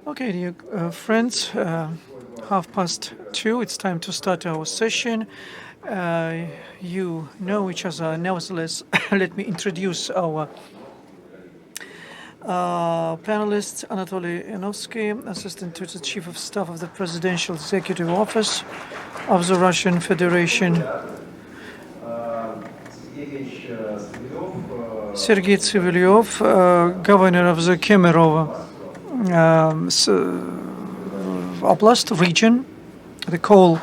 Okay, dear friends, 2:30, it's time to start our session. You know each other. Nevertheless, let me introduce our panelists. Anatoly Yanovsky, Assistant to the Chief of Staff of the Presidential Executive Office of the Russian Federation. Sergei Tsivelyov, Governor of the Kemerovo Oblast region, the coal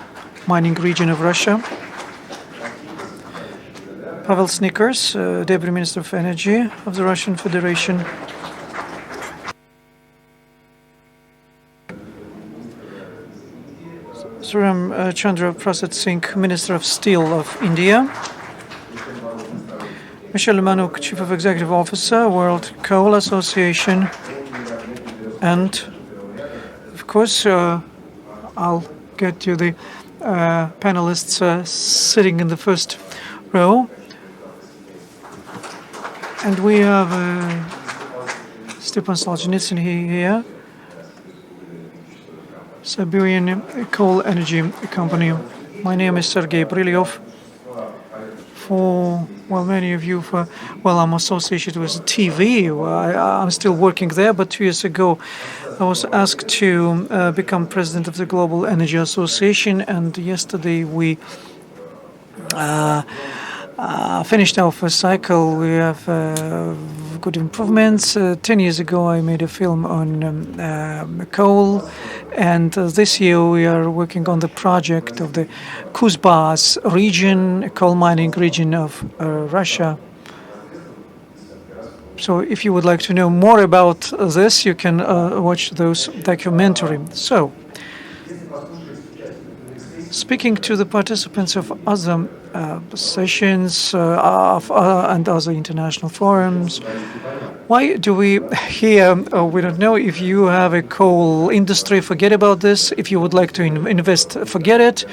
mining region of Russia. Pavel Snickers, Deputy Minister of Energy of the Russian Federation. Suram Chandra Prasad Singh, Minister of Steel of India. Michel Manuk, Chief of Executive Officer, World Coal Association. And, of course, I'll get to the panelists sitting in the first row. And we have Stepan Solzhenitsyn here, Siberian Coal Energy Company. My name is Sergei Brylyov. Many of you, I'm associated with TV. I'm still working there, but 2 years ago, I was asked to become president of the Global Energy Association, and yesterday we finished our first cycle. We have good improvements. 10 years ago, I made a film on coal, and this year we are working on the project of the Kuzbas region, a coal mining region of Russia. So if you would like to know more about this, you can watch those documentary. So, speaking to the participants of other sessions and other international forums, why do we here, we don't know if you have a coal industry, forget about this. If you would like to invest, forget it.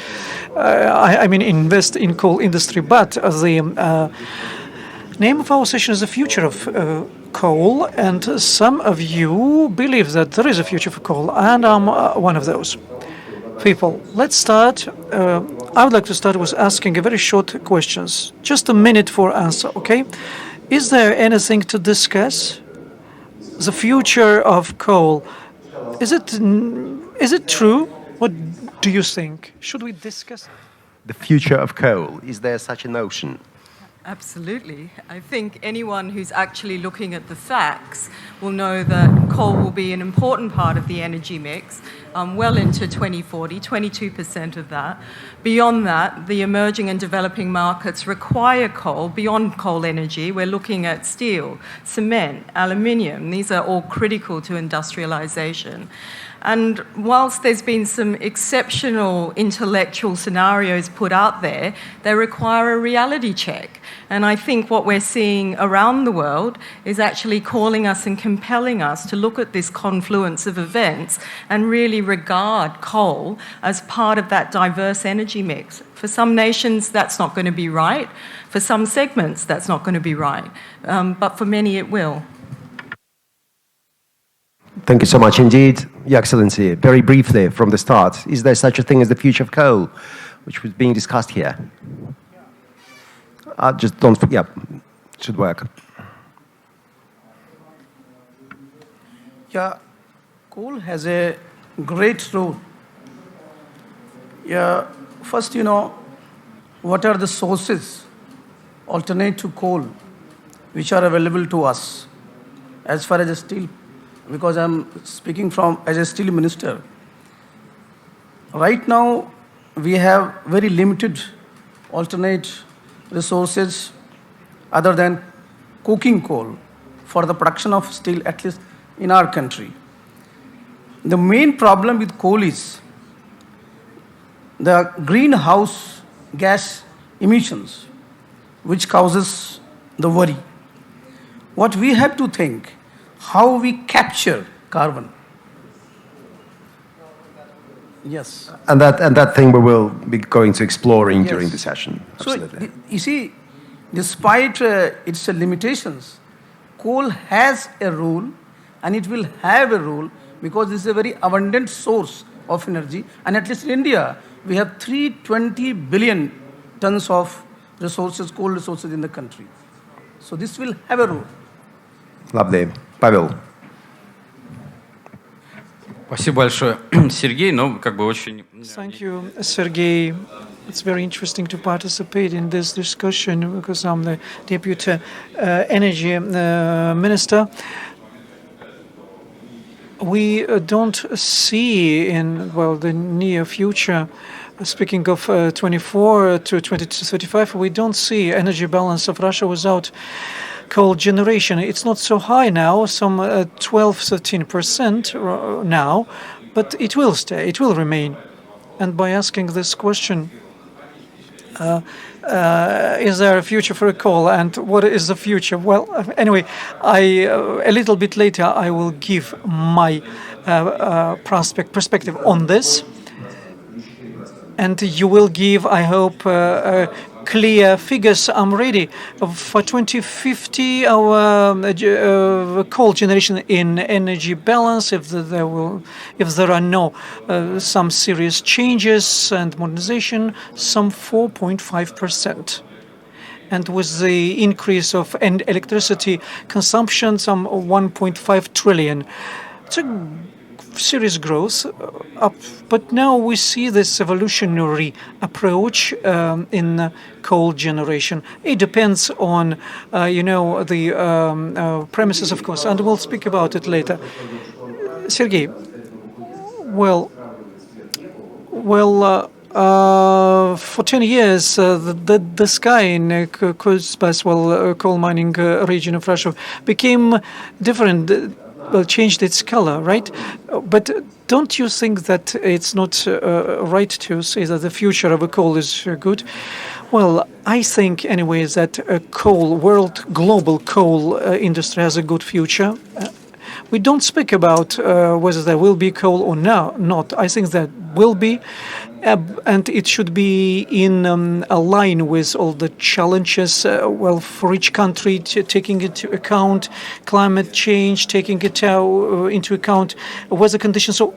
I mean, invest in coal industry. But the name of our session is the future of coal, and some of you believe that there is a future for coal, and I'm one of those people. Let's start. I would like to start with asking a very short questions. Just a minute for answer, okay? Is there anything to discuss? The future of coal. Is it true? What do you think? Should we discuss? The future of coal. Is there such a notion? Absolutely. I think anyone who's actually looking at the facts will know that coal will be an important part of the energy mix well into 2040, 22% of that. Beyond that, the emerging and developing markets require coal. Beyond coal energy, we're looking at steel, cement, aluminium. These are all critical to industrialization. And whilst there's been some exceptional intellectual scenarios put out there, they require a reality check. And I think what we're seeing around the world is actually calling us and compelling us to look at this confluence of events and really regard coal as part of that diverse energy mix. For some nations, that's not going to be right. For some segments, that's not going to be right. But for many, it will. Thank you so much indeed, Your Excellency. Very briefly from the start, is there such a thing as the future of coal, which was being discussed here? Just don't forget, should work. Yeah, coal has a great role. Yeah, first, what are the sources alternate to coal which are available to us as far as the steel, because I'm speaking as a steel minister. Right now, we have very limited alternate resources other than coking coal for the production of steel, at least in our country. The main problem with coal is the greenhouse gas emissions, which causes the worry. What we have to think, how we capture carbon. Yes. And that thing we will be going to exploring during the session. Absolutely. So, you see, despite its limitations, coal has a role, and it will have a role because this is a very abundant source of energy. And at least in India, we have 320 billion tons of resources, coal resources in the country. So this will have a role. Lovely. Pavel. Спасибо большое, Сергей. Ну, как бы очень... Thank you, Sergey. It's very interesting to participate in this discussion because I'm the Deputy Energy Minister. We don't see in, well, the near future, speaking of 24 to 2035, we don't see energy balance of Russia without coal generation. It's not so high now, some 12-13% now, but it will stay, it will remain. And by asking this question, is there a future for coal, and what is the future? Well, anyway, a little bit later I will give my perspective on this, and you will give, I hope, clear figures. I'm ready. For 2050, our coal generation in energy balance, if there are no some serious changes and modernization, some 4.5%. And with the increase of electricity consumption, some 1.5 trillion. It's a serious growth up, but now we see this evolutionary approach in coal generation. It depends on, the premises, of course, and we'll speak about it later. Sergey, for 10 years, the sky in Kuzbass, coal mining region of Russia, became different. Changed its color, right? But don't you think that it's not right to say that the future of a coal is good? Well, I think, anyways, that global coal industry has a good future. We don't speak about whether there will be coal or not. I think that will be, and it should be in a line with all the challenges, for each country, taking into account climate change, taking it into account weather conditions. So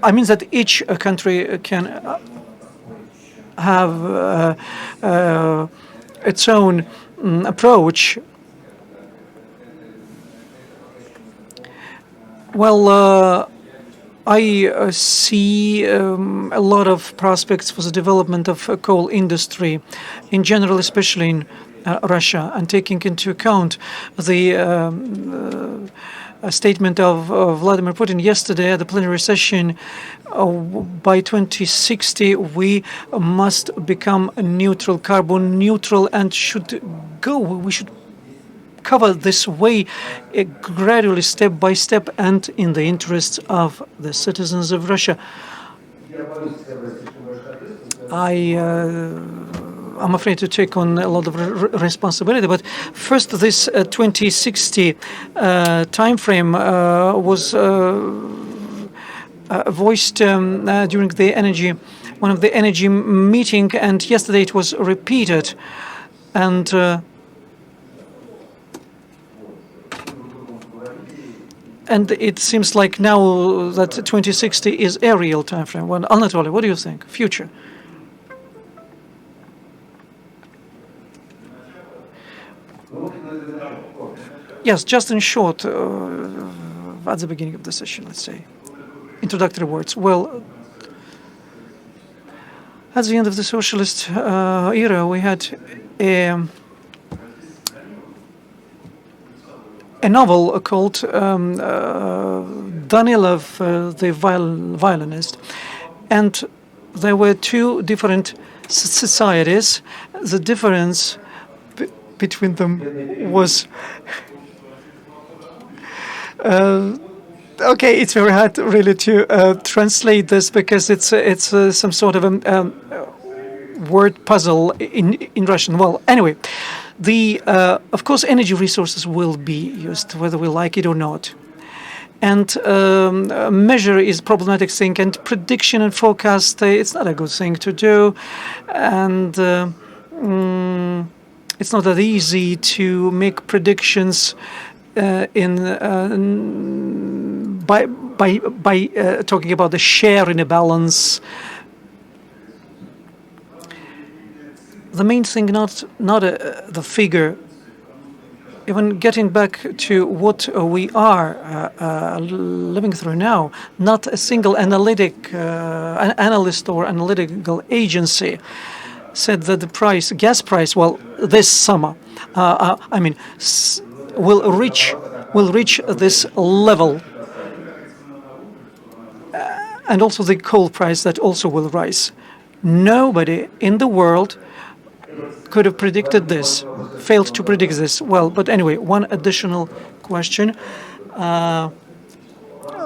I mean that each country can have its own approach. Well, I see a lot of prospects for the development of coal industry in general, especially in Russia, and taking into account the statement of Vladimir Putin yesterday at the plenary session. By 2060, we must become neutral, carbon neutral, and we should cover this way gradually, step by step, and in the interests of the citizens of Russia. I'm afraid to take on a lot of responsibility, but first, this 2060 time frame was voiced during one of the energy meeting, and yesterday it was repeated, and it seems like now that 2060 is a real time frame. Well, Anatoly, what do you think? Future? Yes, just in short, at the beginning of the session, let's say. Introductory words. Well, at the end of the socialist era, we had a novel called Danilov, the violinist. And there were two different societies. The difference between them was... okay, it's very hard really to translate this because it's some sort of a word puzzle in Russian. Well, anyway, of course, energy resources will be used, whether we like it or not. And measure is a problematic thing, and prediction and forecast, it's not a good thing to do. And it's not that easy to make predictions by talking about the share in a balance. The main thing, not the figure. Even getting back to what we are living through now, not a single analyst or analytical agency said that the gas price, well, this summer, will reach this level, and also the coal price that also will rise. Nobody in the world could have predicted this, failed to predict this. Well, but anyway, one additional question.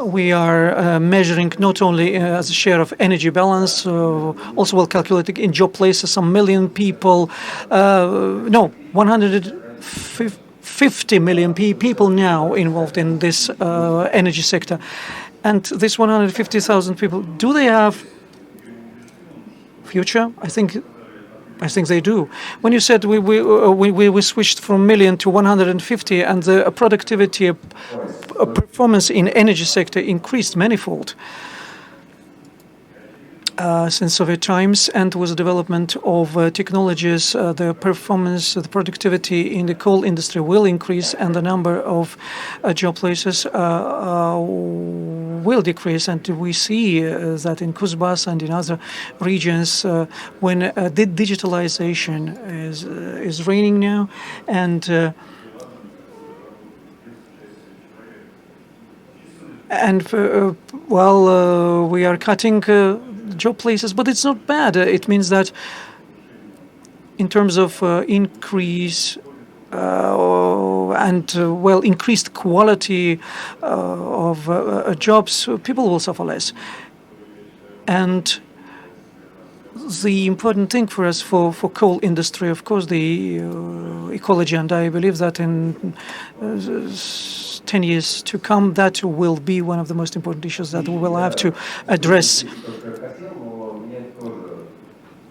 We are measuring not only as a share of energy balance, also well calculating in job places, some million people, 150 million people now involved in this energy sector. And this 150,000 people, do they have future? I think they do. When you said we switched from million to 150, and the productivity performance in energy sector increased manifold since Soviet times, and with the development of technologies, the performance, the productivity in the coal industry will increase, and the number of job places will decrease. And we see that in Kuzbas and in other regions, when digitalization is reigning now, and we are cutting job places, but it's not bad. It means that in terms of increase and increased quality of jobs, people will suffer less. And the important thing for us, for coal industry, of course, the ecology, and I believe that in 10 years to come, that will be one of the most important issues that we will have to address.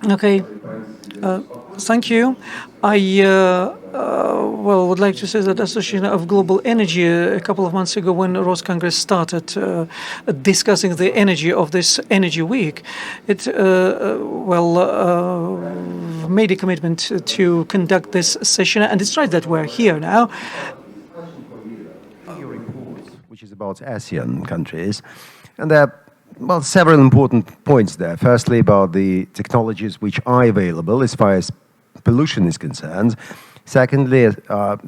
Okay, thank you. I would like to say that Association of Global Energy, a couple of months ago, when Rose Congress started discussing the energy of this Energy Week, it made a commitment to conduct this session, and it's right that we're here now. Which is about ASEAN countries, and there are several important points there. Firstly, about the technologies which are available as far as pollution is concerned. Secondly,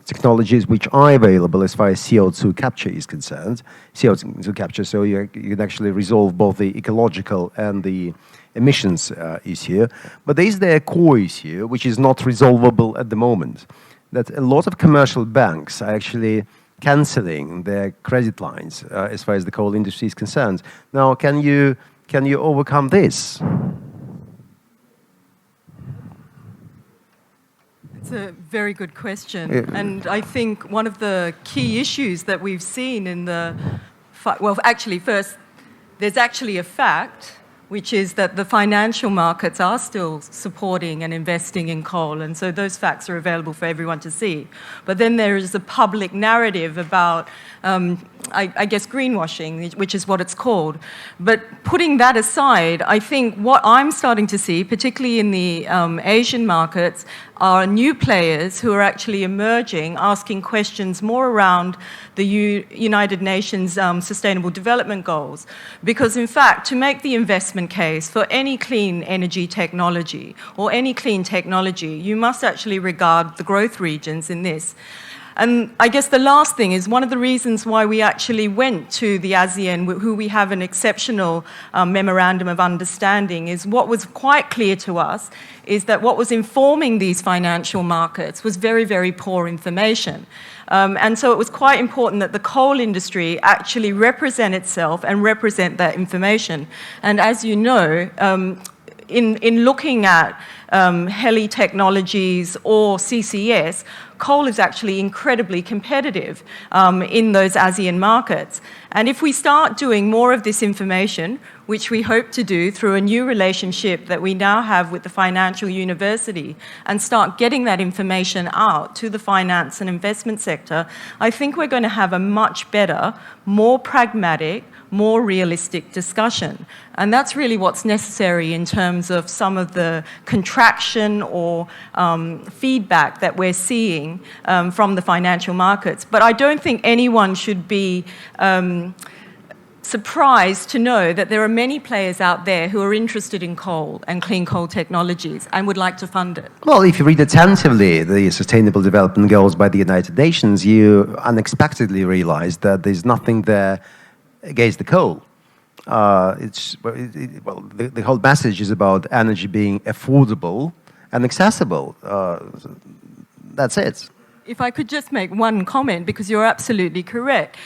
technologies which are available as far as CO2 capture is concerned. CO2 capture, so you can actually resolve both the ecological and the emissions issue. But there is the core issue, which is not resolvable at the moment. That a lot of commercial banks are actually cancelling their credit lines as far as the coal industry is concerned. Now, can you overcome this? It's a very good question. And I think one of the key issues that we've seen in first, there's actually a fact, which is that the financial markets are still supporting and investing in coal. And so those facts are available for everyone to see. But then there is the public narrative about, I guess, greenwashing, which is what it's called. But putting that aside, I think what I'm starting to see, particularly in the Asian markets, are new players who are actually emerging, asking questions more around the United Nations Sustainable Development Goals. Because in fact, to make the investment case for any clean energy technology or any clean technology, you must actually regard the growth regions in this. And I guess the last thing is one of the reasons why we actually went to the ASEAN, who we have an exceptional memorandum of understanding, is what was quite clear to us is that what was informing these financial markets was very, very poor information. And so it was quite important that the coal industry actually represent itself and represent that information. And as you know, in looking at HELI technologies or CCS, coal is actually incredibly competitive in those ASEAN markets. And if we start doing more of this information, which we hope to do through a new relationship that we now have with the financial university, and start getting that information out to the finance and investment sector, I think we're going to have a much better, more pragmatic, more realistic discussion. And that's really what's necessary in terms of some of the contraction or feedback that we're seeing from the financial markets. But I don't think anyone should be surprised to know that there are many players out there who are interested in coal and clean coal technologies and would like to fund it. Well, if you read attentively the Sustainable Development Goals by the United Nations, you unexpectedly realize that there's nothing there against the coal. The whole message is about energy being affordable and accessible. That's it. If I could just make one comment, because you're absolutely correct.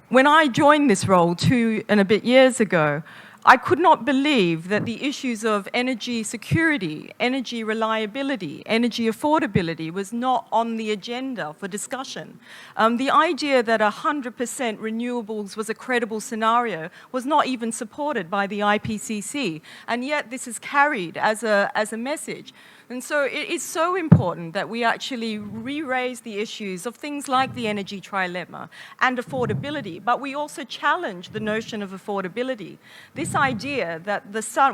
When I joined this role 2 and a bit years ago, I could not believe that the issues of energy security, energy reliability, energy affordability was not on the agenda for discussion. The idea that 100% renewables was a credible scenario was not even supported by the IPCC, and yet this is carried as a message. And so it is so important that we actually re-raise the issues of things like the energy trilemma and affordability, but we also challenge the notion of affordability. This idea that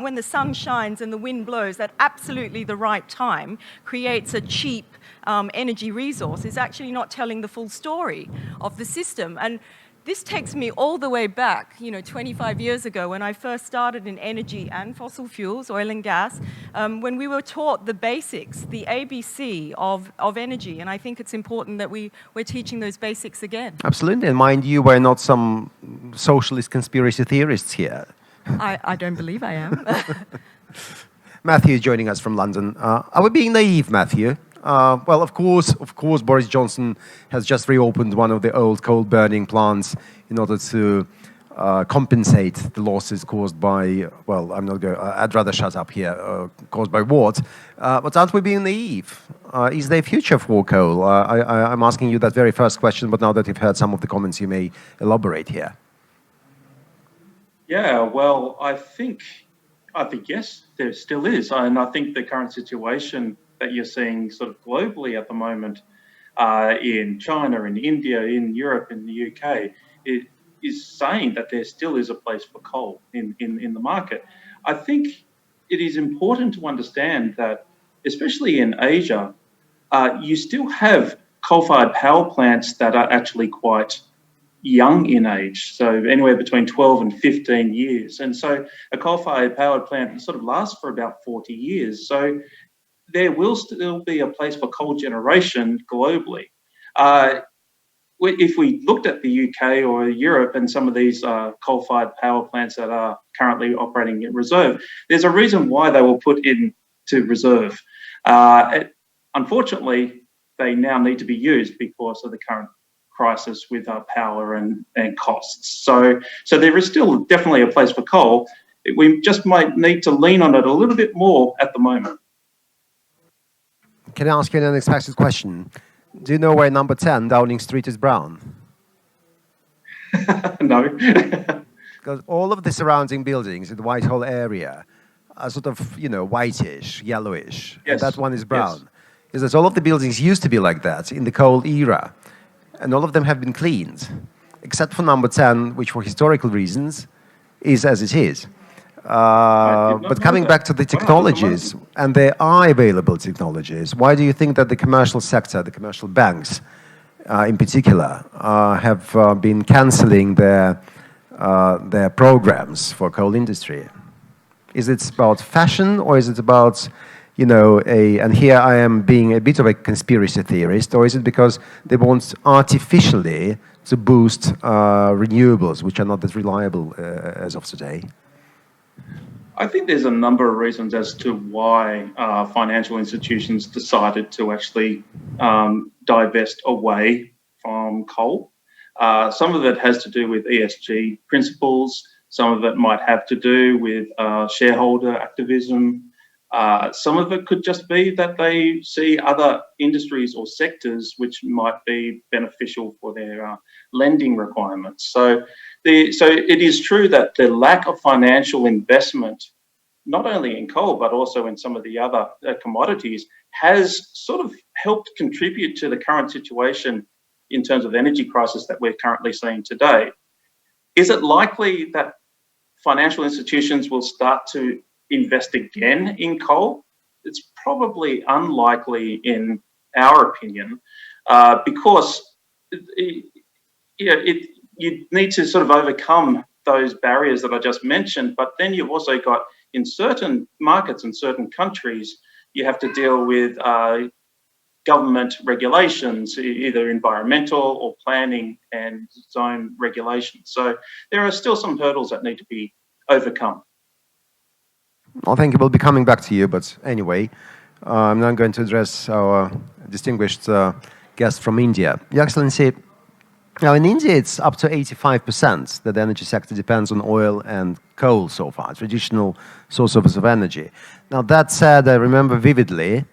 when the sun shines and the wind blows at absolutely the right time creates a cheap energy resource is actually not telling the full story of the system. And this takes me all the way back, 25 years ago when I first started in energy and fossil fuels, oil and gas, when we were taught the basics, the ABC of energy. And I think it's important that we're teaching those basics again. Absolutely. And mind you, we're not some socialist conspiracy theorists here. I don't believe I am. Matthew is joining us from London. Are we being naive, Matthew? Well, of course, Boris Johnson has just reopened one of the old coal-burning plants in order to compensate the losses caused by, well, I'd rather shut up here, caused by what? But aren't we being naive? Is there a future for coal? I'm asking you that very first question, but now that you've heard some of the comments, you may elaborate here. Yeah, well, I think yes, there still is. And I think the current situation that you're seeing sort of globally at the moment in China, in India, in Europe, in the UK, it is saying that there still is a place for coal in the market. I think it is important to understand that, especially in Asia, you still have coal-fired power plants that are actually quite young in age, so anywhere between 12 and 15 years. And so a coal-fired power plant sort of lasts for about 40 years. So there will still be a place for coal generation globally. If we looked at the UK or Europe and some of these coal-fired power plants that are currently operating in reserve, there's a reason why they were put into reserve. Unfortunately, they now need to be used because of the current crisis with power and costs. So there is still definitely a place for coal. We just might need to lean on it a little bit more at the moment. Can I ask you an unexpected question? Do you know why number 10 Downing Street is brown? No. Because all of the surrounding buildings in the Whitehall area are sort of, whitish, yellowish. Yes. And that one is brown. Yes. Is that all of the buildings used to be like that in the coal era. And all of them have been cleaned, except for number 10, which for historical reasons is as it is. But coming back to the technologies, and there are available technologies, why do you think that the commercial sector, the commercial banks in particular, have been cancelling their programs for coal industry? Is it about fashion, or is it about, and here I am being a bit of a conspiracy theorist, or is it because they want artificially to boost renewables, which are not as reliable as of today? I think there's a number of reasons as to why financial institutions decided to actually divest away from coal. Some of it has to do with ESG principles. Some of it might have to do with shareholder activism. Some of it could just be that they see other industries or sectors which might be beneficial for their lending requirements. So it is true that the lack of financial investment, not only in coal but also in some of the other commodities, has sort of helped contribute to the current situation in terms of the energy crisis that we're currently seeing today. Is it likely that financial institutions will start to invest again in coal? It's probably unlikely in our opinion, because you need to sort of overcome those barriers that I just mentioned, but then you've also got, in certain markets and certain countries, you have to deal with government regulations, either environmental or planning and zone regulations. So there are still some hurdles that need to be overcome. I think we'll be coming back to you, but anyway, I'm now going to address our distinguished guest from India. Your Excellency, now in India it's up to 85% that the energy sector depends on oil and coal so far, traditional sources of energy. Now that said, I remember vividly,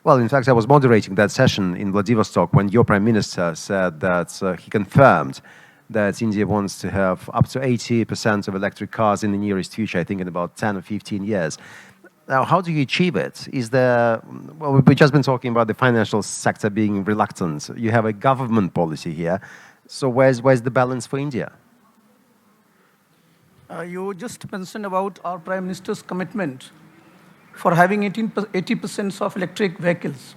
well, in fact, I was moderating that session in Vladivostok when your Prime Minister said that he confirmed that India wants to have up to 80% of electric cars in the nearest future, I think in about 10 or 15 years. Now, how do you achieve it? Is there, well, we've just been talking about the financial sector being reluctant. You have a government policy here. So where's the balance for India? You just mentioned about our Prime Minister's commitment for having 80% of electric vehicles.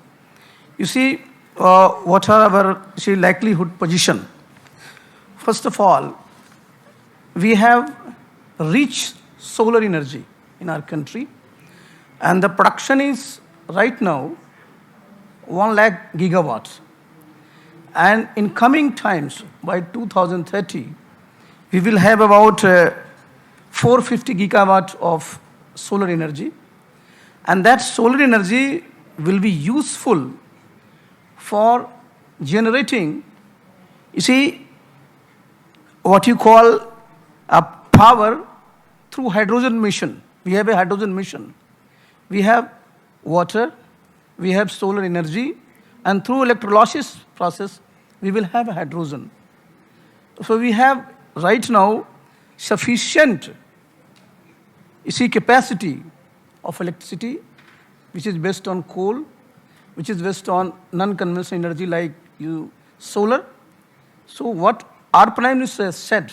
You see, what are our likelihood position? First of all, we have rich solar energy in our country, and the production is right now 1 lakh gigawatts. And in coming times, by 2030, we will have about 450 gigawatts of solar energy. And that solar energy will be useful for generating, you see, what you call a power through hydrogen mission. We have a hydrogen mission. We have water, we have solar energy, and through electrolysis process, we will have hydrogen. So we have right now sufficient, you see, capacity of electricity, which is based on coal, which is based on non-conventional energy like solar. So what our Prime Minister has said,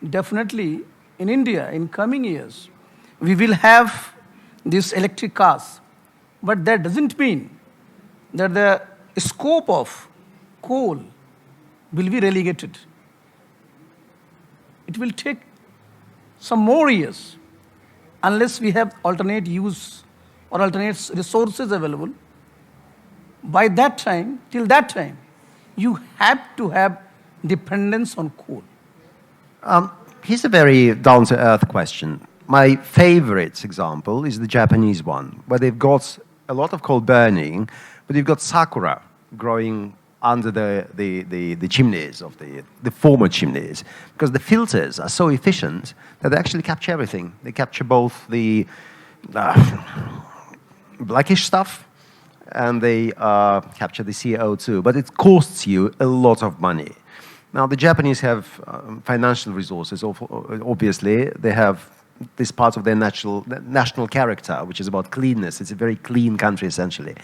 definitely in India, in coming years, we will have these electric cars. But that doesn't mean that the scope of coal will be relegated. It will take some more years unless we have alternate use or alternate resources available. By that time, till that time, you have to have dependence on coal. Here's a very down-to-earth question. My favorite example is the Japanese one, where they've got a lot of coal burning, but you've got sakura growing under the chimneys of the former chimneys, because the filters are so efficient that they actually capture everything. They capture both the blackish stuff and they capture the CO2, but it costs you a lot of money. Now, the Japanese have financial resources, obviously. They have this part of their national character, which is about cleanness. It's a very clean country, essentially.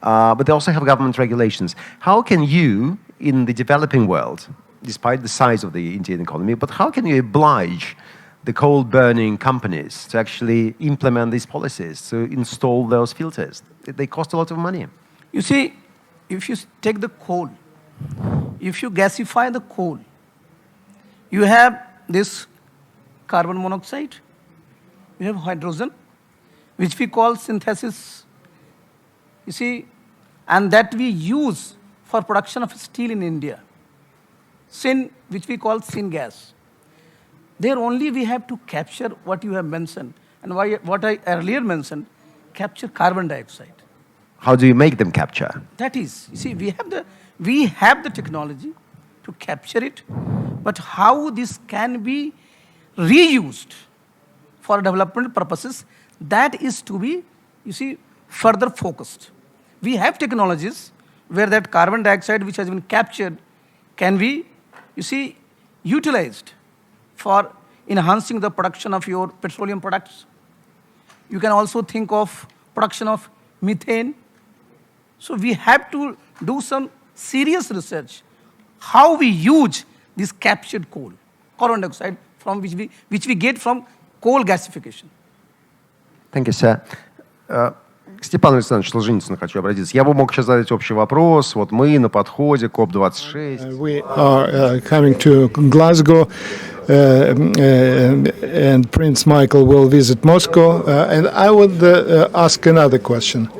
But they also have government regulations. How can you, in the developing world, despite the size of the Indian economy, but how can you oblige the coal-burning companies to actually implement these policies, to install those filters? They cost a lot of money. You see, if you take the coal, if you gasify the coal, you have this carbon monoxide, you have hydrogen, which we call synthesis, you see, and that we use for production of steel in India. Syn, which we call syngas. There only we have to capture what you have mentioned, and what I earlier mentioned, capture carbon dioxide. How do you make them capture? That is, you see, we have the technology to capture it, but how this can be reused for development purposes, that is to be you see, further focused. We have technologies where that carbon dioxide which has been captured can be, you see, utilized for enhancing the production of your petroleum products. You can also think of production of methane. So we have to do some serious research how we use this captured coal, carbon dioxide, from which we get from coal gasification. Thank you, sir. К Степану Александровичу Солженицыну хочу обратиться. Я бы мог сейчас задать общий вопрос. Вот мы на подходе, КОП-26. We are coming to Glasgow, and Prince Michael will visit Moscow. And I would ask another question.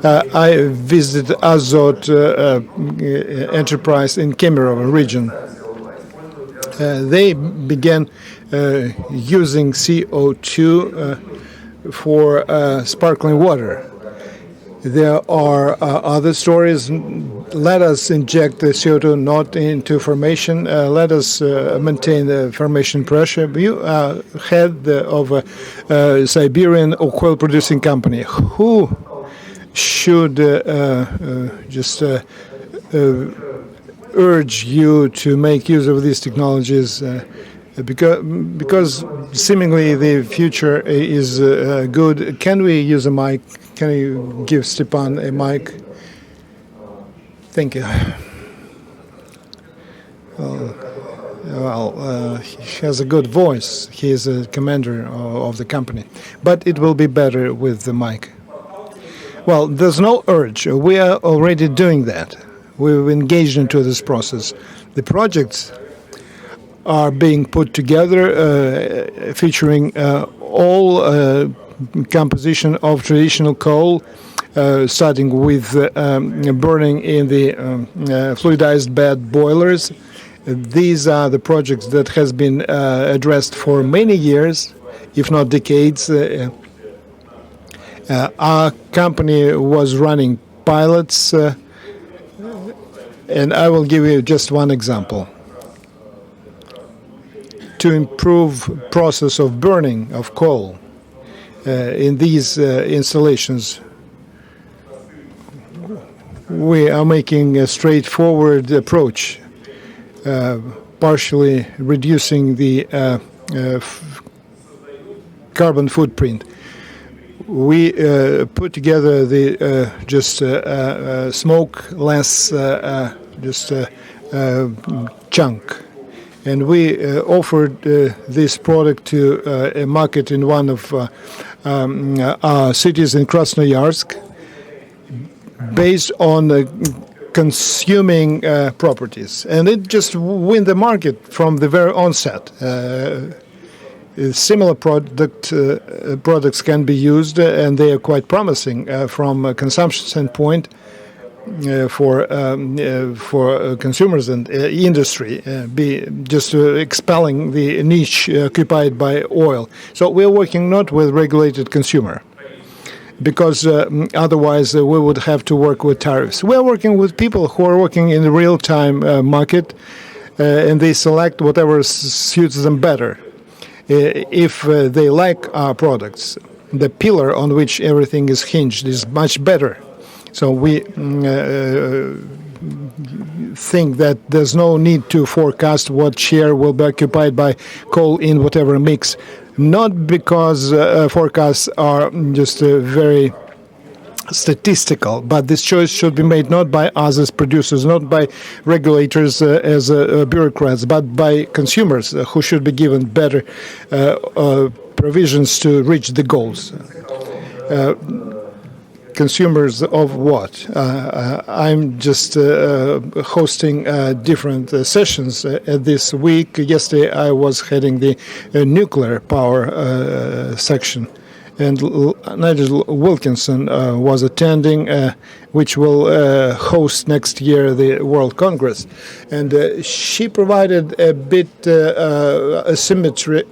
I visited Azot enterprise in Kemerovo region. They began using CO2 for sparkling water. There are other stories. Let us inject the CO2 not into formation. Let us maintain the formation pressure. You head of a Siberian oil-producing company. Who should just urge you to make use of these technologies? Because seemingly the future is good. Can we use a mic? Can you give Stepan a mic? Thank you. He has a good voice. He is a commander of the company. But it will be better with the mic. Well, there's no urge. We are already doing that. We've engaged into this process. The projects are being put together, featuring all composition of traditional coal, starting with burning in the fluidized bed boilers. These are the projects that has been addressed for many years, if not decades. Our company was running pilots, and I will give you just one example. To improve process of burning of coal in these installations, we are making a straightforward approach, partially reducing the carbon footprint. We put together the smoke-less chunk. And we offered this product to a market in one of our cities in Krasnoyarsk, based on consuming properties. And it just win the market from the very onset. Similar products can be used, and they are quite promising from a consumption standpoint. For consumers and industry, expelling the niche occupied by oil. So we're working not with regulated consumer, because otherwise we would have to work with tariffs. We're working with people who are working in the real-time market, and they select whatever suits them better. If they like our products, the pillar on which everything is hinged is much better. So we think that there's no need to forecast what share will be occupied by coal in whatever mix, not because forecasts are just very statistical, but this choice should be made not by us as producers, not by regulators as bureaucrats, but by consumers who should be given better provisions to reach the goals. Consumers of what? I'm just hosting different sessions this week. Yesterday I was heading the nuclear power section, and Nigel Wilkinson was attending, which will host next year the World Congress. And she provided a bit asymmetry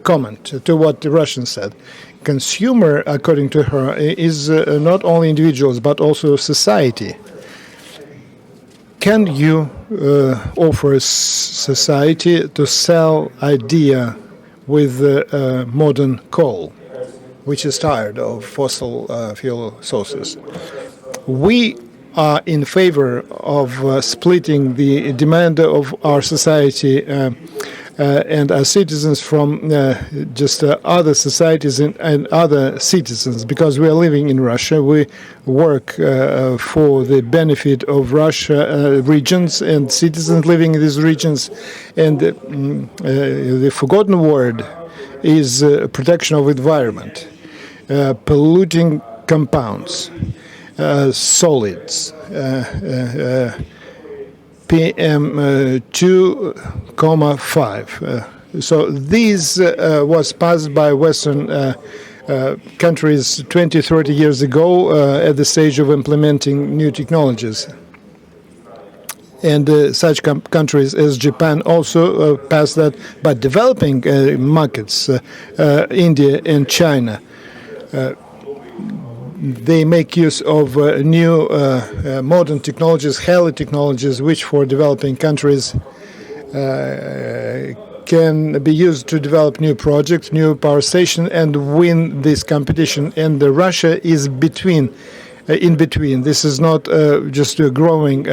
comment to what the Russian said. Consumer, according to her, is not only individuals but also society. Can you offer society to sell idea with modern coal? which is tired of fossil fuel sources. We are in favor of splitting the demand of our society and our citizens from just other societies and other citizens, because we are living in Russia. We work for the benefit of Russia regions and citizens living in these regions. And the forgotten word is protection of environment, polluting compounds, solids, PM 2,5. So these was passed by Western countries 20, 30 years ago at the stage of implementing new technologies. And such countries as Japan also passed that, but developing markets, India and China, they make use of new modern technologies, highly technologies, which for developing countries can be used to develop new projects, new power stations, and win this competition. And Russia is in between. This is not just a growing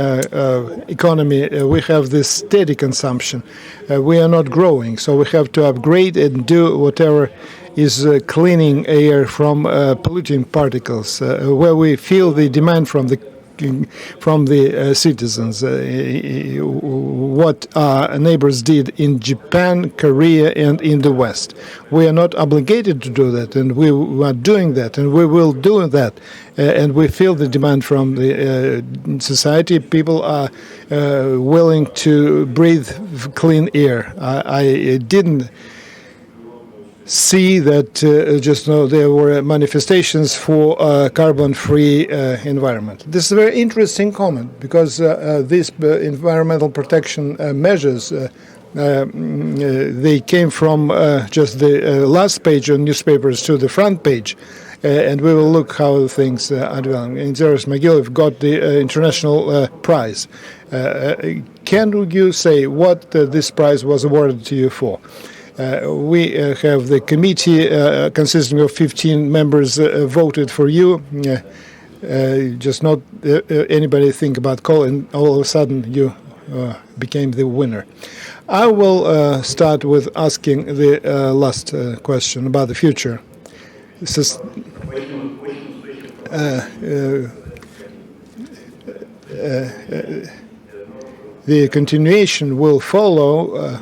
economy. We have this steady consumption. We are not growing, so we have to upgrade and do whatever is cleaning air from polluting particles, where we feel the demand from the citizens. What our neighbors did in Japan, Korea, and in the West. We are not obligated to do that, and we are doing that, and we will do that. And we feel the demand from the society. People are willing to breathe clean air. I didn't see that there were manifestations for carbon-free environment. This is a very interesting comment, because these environmental protection measures, they came from just the last page on newspapers to the front page. And we will look how things are developing. And Zeres Mogiliev got the international prize. Can you say what this prize was awarded to you for? We have the committee consisting of 15 members voted for you. Just not anybody think about coal, and all of a sudden you became the winner. I will start with asking the last question about the future. This is, the continuation will follow.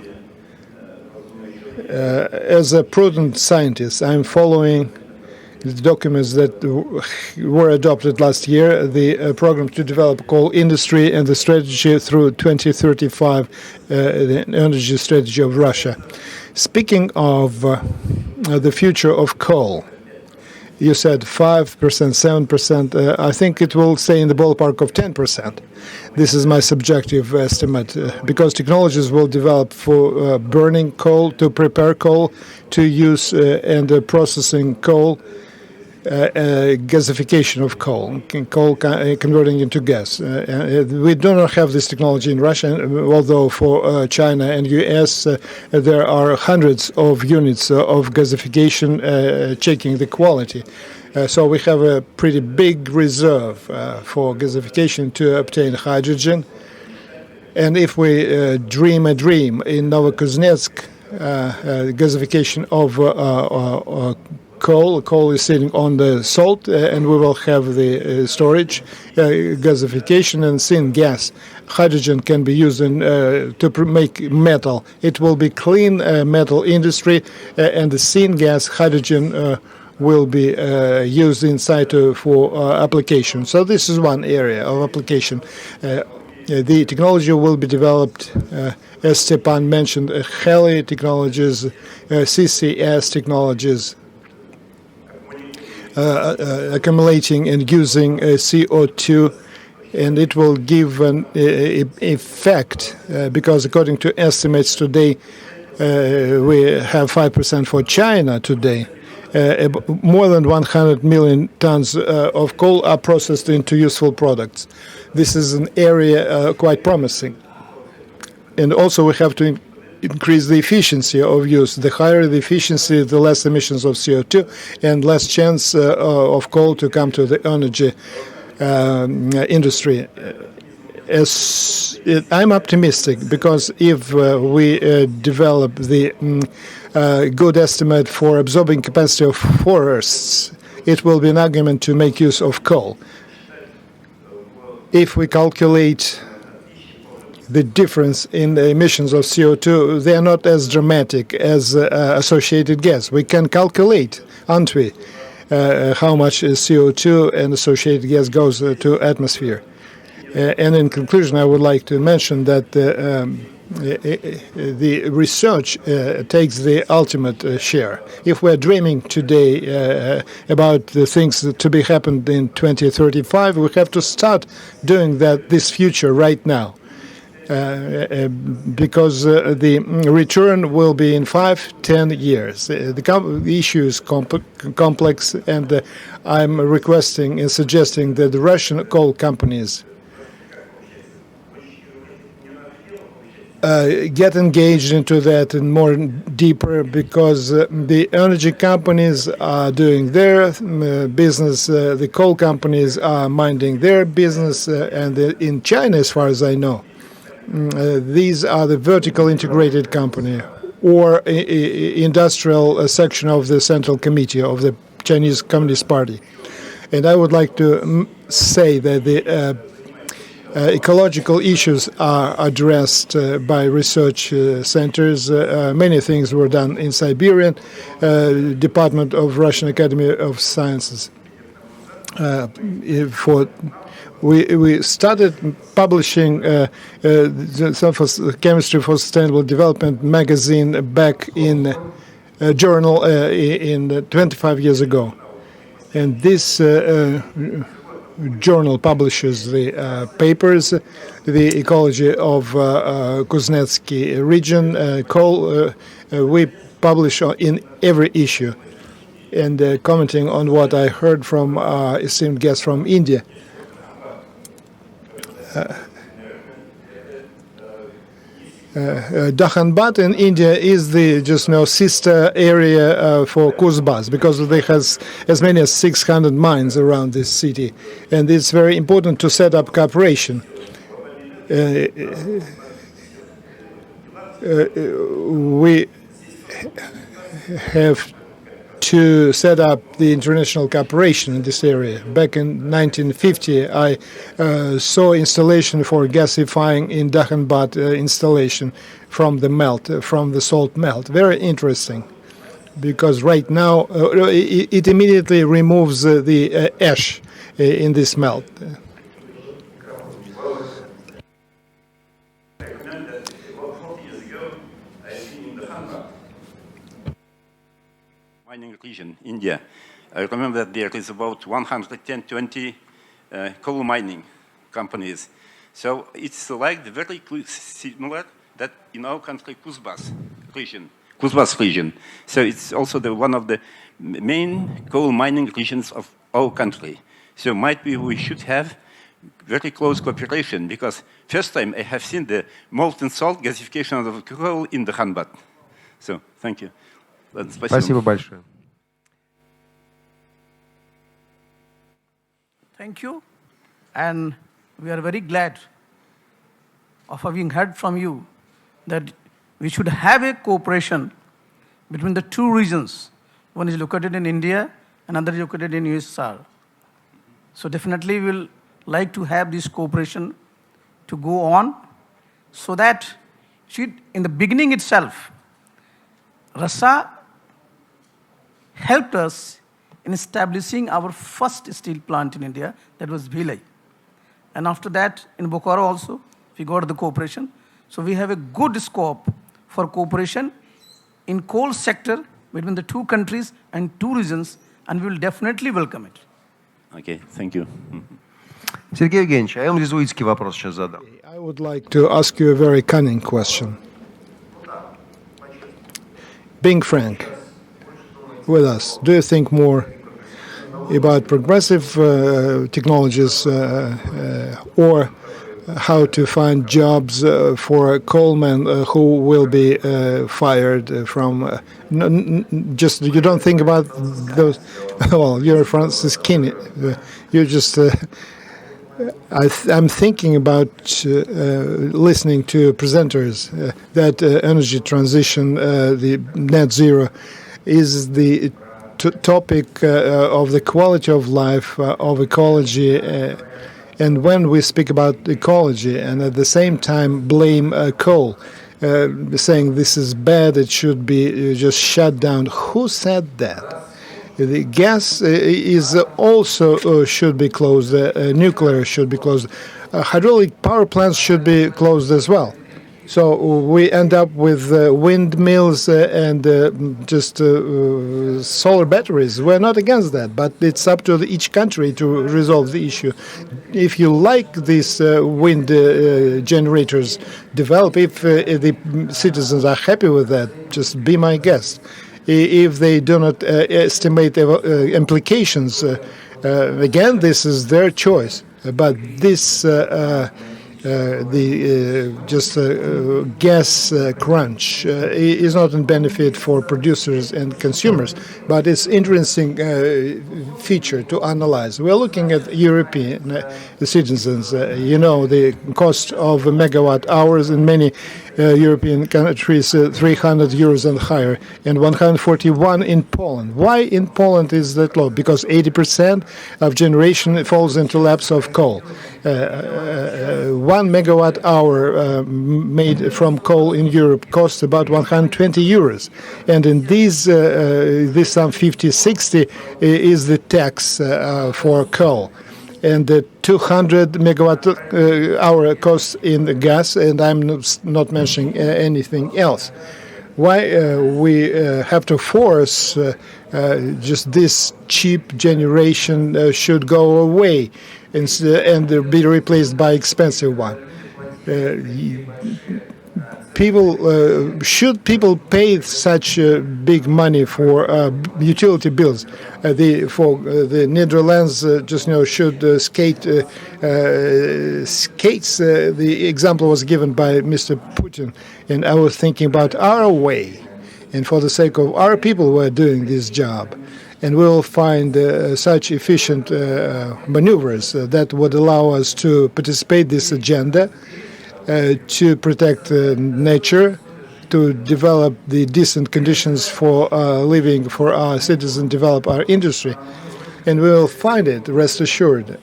As a prudent scientist, I'm following the documents that were adopted last year, the program to develop coal industry and the strategy through 2035, the energy strategy of Russia. Speaking of the future of coal, you said 5%, 7%. I think it will stay in the ballpark of 10%. This is my subjective estimate, because technologies will develop for burning coal, to prepare coal, to use and processing coal, gasification of coal converting into gas. We do not have this technology in Russia, although for China and US there are hundreds of units of gasification checking the quality. So we have a pretty big reserve for gasification to obtain hydrogen. And if we dream a dream in Novokuznetsk, gasification of coal is sitting on the salt, and we will have the storage, gasification, and syngas. Hydrogen can be used to make metal. It will be clean metal industry, and the syngas hydrogen will be used inside for application. So this is one area of application. The technology will be developed, as Stepan mentioned, HELI technologies, CCS technologies, accumulating and using CO2, and it will give an effect, because according to estimates today, we have 5% for China today. More than 100 million tons of coal are processed into useful products. This is an area quite promising. And also we have to increase the efficiency of use. The higher the efficiency, the less emissions of CO2 and less chance of coal to come to the energy industry. I'm optimistic because if we develop the good estimate for absorbing capacity of forests, it will be an argument to make use of coal. If we calculate the difference in the emissions of CO2, they are not as dramatic as associated gas. We can calculate, aren't we, how much CO2 and associated gas goes to atmosphere. And in conclusion, I would like to mention that the research takes the ultimate share. If we're dreaming today about the things to be happened in 2035, we have to start doing this future right now. Because the return will be in 5-10 years. The issue is complex, and I'm requesting and suggesting that the Russian coal companies get engaged into that and more deeper, because the energy companies are doing their business, the coal companies are minding their business, and in China, as far as I know, these are the vertical integrated company or industrial section of the Central Committee of the Chinese Communist Party. And I would like to say that the ecological issues are addressed by research centers. Many things were done in Siberian Department of Russian Academy of Sciences. We started publishing Chemistry for Sustainable Development magazine back in a journal in 25 years ago. And this journal publishes the papers, the ecology of Kuznetsky region, coal. We publish in every issue. And commenting on what I heard from esteemed guest from India, Dhanbad in India is the sister area for Kuzbas, because they has as many as 600 mines around this city, and it's very important to set up cooperation. We have to set up the international cooperation in this area. Back in 1950, I saw installation for gasifying in Dhanbad installation from the salt melt. Very interesting, because right now it immediately removes the ash in this melt. Mining region, India. I remember that there is about 110-20 coal mining companies. So it's like very similar that in our country, Kuzbas region. So it's also one of the main coal mining regions of our country. So might be we should have very close cooperation, because first time I have seen the molten salt gasification of coal in the Dhanbad. So thank you. Спасибо большое. Thank you. And we are very glad of having heard from you that we should have a cooperation between the two regions. One is located in India, another is located in USSR. So definitely we will like to have this cooperation to go on, so that in the beginning itself, Russia helped us in establishing our first steel plant in India, that was Bhilai. And after that, in Bokaro also, we got the cooperation. So we have a good scope for cooperation in coal sector between the two countries and two regions, and we will definitely welcome it. Okay, thank you. Сергей Евгеньевич, а я вам резуитский вопрос сейчас задам. I would like to ask you a very cunning question. Being frank with us, do you think more about progressive technologies or how to find jobs for coalmen who will be fired from. Just you don't think about those. Well, you're Francis Kinney. You're just. I'm thinking about listening to presenters that energy transition, the net zero, is the topic of the quality of life, of ecology. And when we speak about ecology and at the same time blame coal, saying this is bad, it should be just shut down, who said that? The gas is also should be closed. Nuclear should be closed. Hydraulic power plants should be closed as well. So we end up with windmills and just solar batteries. We're not against that, but it's up to each country to resolve the issue. If you like these wind generators develop, if the citizens are happy with that, just be my guest. If they do not estimate implications, again, this is their choice. But this, gas crunch is not in benefit for producers and consumers, but it's interesting feature to analyze. We're looking at European citizens. The cost of megawatt hours in many European countries, 300 euros and higher, and 141 in Poland. Why in Poland is that low? Because 80% of generation falls into laps of coal. 1 megawatt hour made from coal in Europe costs about 120 euros. And in this some 50, 60 is the tax for coal. And the 200 megawatt hour costs in the gas, and I'm not mentioning anything else. Why we have to force just this cheap generation should go away and be replaced by expensive one? Should people pay such big money for utility bills? For the Netherlands, should skates. The example was given by Mr. Putin, and I was thinking about our way, and for the sake of our people who are doing this job. And we will find such efficient maneuvers that would allow us to participate in this agenda, to protect nature, to develop the decent conditions for living for our citizens, develop our industry. And we will find it, rest assured.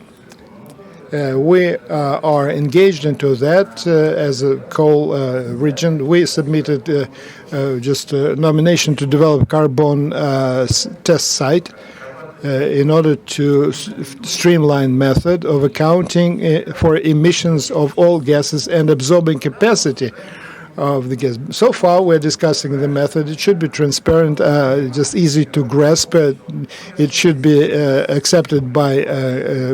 We are engaged into that as a coal region. We submitted just a nomination to develop carbon test site in order to streamline method of accounting for emissions of all gases and absorbing capacity of the gas. So far, we're discussing the method. It should be transparent, just easy to grasp. It should be accepted by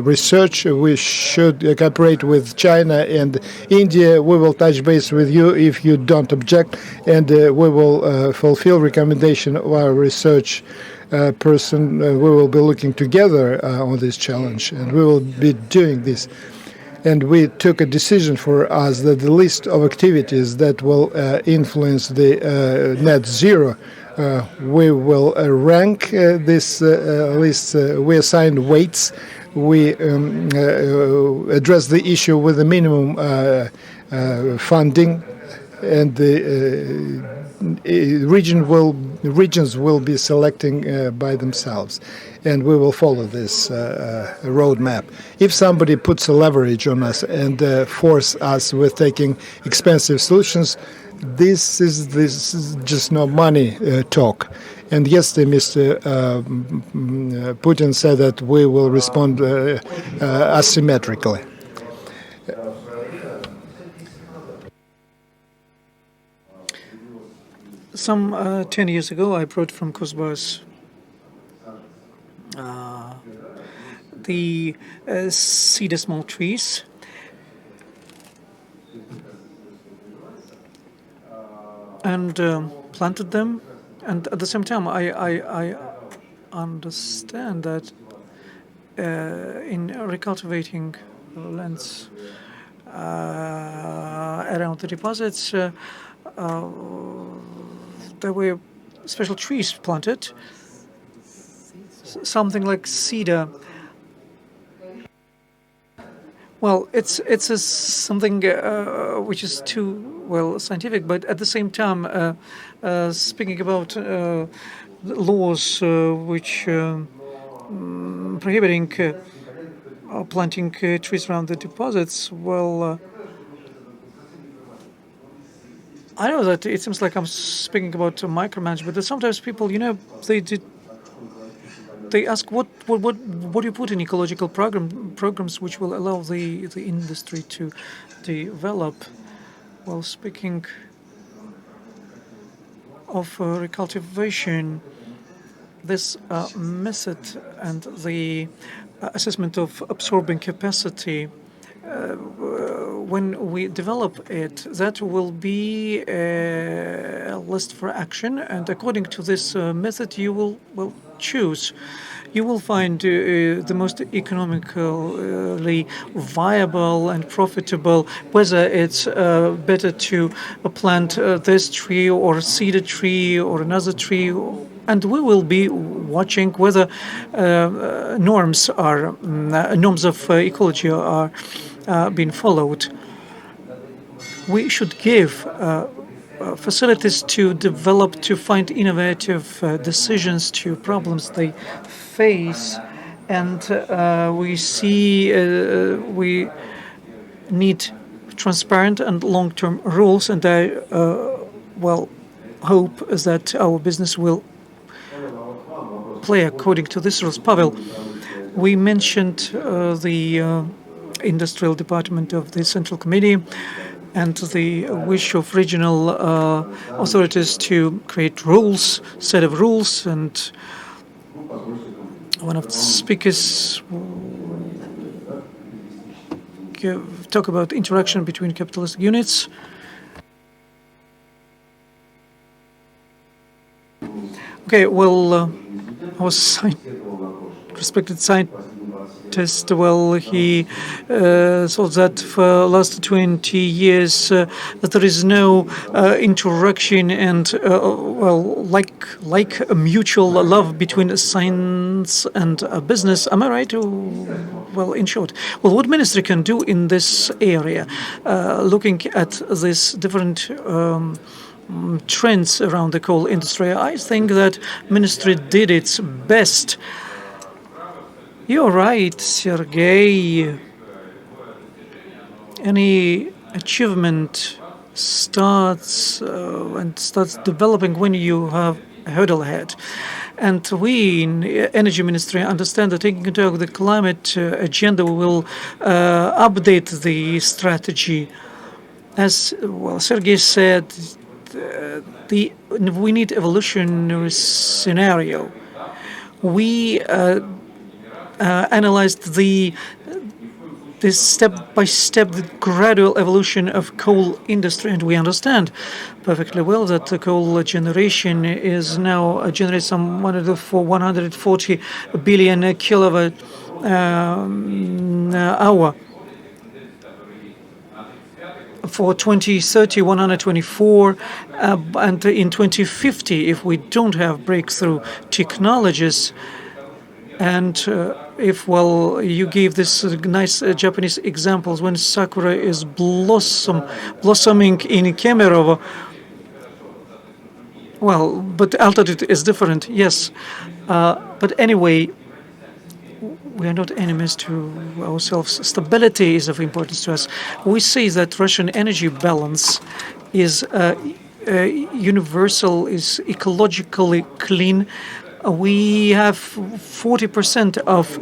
research. We should cooperate with China and India. We will touch base with you if you don't object, and we will fulfill recommendation of our research person. We will be looking together on this challenge, and we will be doing this. And we took a decision for us that the list of activities that will influence the net zero, we will rank this list. We assign weights. We address the issue with the minimum funding, and the regions will be selecting by themselves, and we will follow this roadmap. If somebody puts a leverage on us and force us with taking expensive solutions, this is just no money talk. And yesterday, Mr. Putin said that we will respond asymmetrically. Some 10 years ago, I brought from Kuzbas the cedar small trees. And planted them. And at the same time, I understand that in recultivating lands, around the deposits. There were special trees planted, something like cedar. Well, it's something which is too well scientific, but at the same time, speaking about laws which prohibiting planting trees around the deposits. Well, I know that it seems like I'm speaking about micromanagement, but sometimes people, they ask what do you put in ecological programs which will allow the industry to develop. Well, speaking of recultivation, this method and the assessment of absorbing capacity, when we develop it, that will be a list for action, and according to this method, you will choose. You will find the most economically viable and profitable, whether it's better to plant this tree or cedar tree or another tree, and we will be watching whether norms of ecology are being followed. We should give facilities to develop, to find innovative decisions to problems they face, and we need transparent and long-term rules, and I hope that our business will play according to these rules. Pavel, we mentioned the industrial department of the Central Committee and the wish of regional authorities to create rules, set of rules, and one of the speakers talk about interaction between capitalist units. Okay, well, our respected scientist, well, he thought that for the last 20 years that there is no interaction and like a mutual love between science and business. Am I right? Well, in short, well, what ministry can do in this area, looking at this different trends around the coal industry, I think that ministry did its best. You're right, Sergei. Any achievement starts developing when you have a hurdle ahead. And we in Energy Ministry understand that taking into account the climate agenda, we will update the strategy. As well, Sergei said, we need evolutionary scenario. We analyzed this step-by-step, the gradual evolution of coal industry, and we understand perfectly well that the coal generation is now generates some 140 billion kilowatt hour. For 2030, 124, and in 2050, if we don't have breakthrough technologies, and if, well, you gave this nice Japanese examples when sakura is blossoming in Kemerovo. Well, but altitude is different, yes. But anyway, we are not enemies to ourselves. Stability is of importance to us. We say that Russian energy balance is universal, is ecologically clean. We have 40% of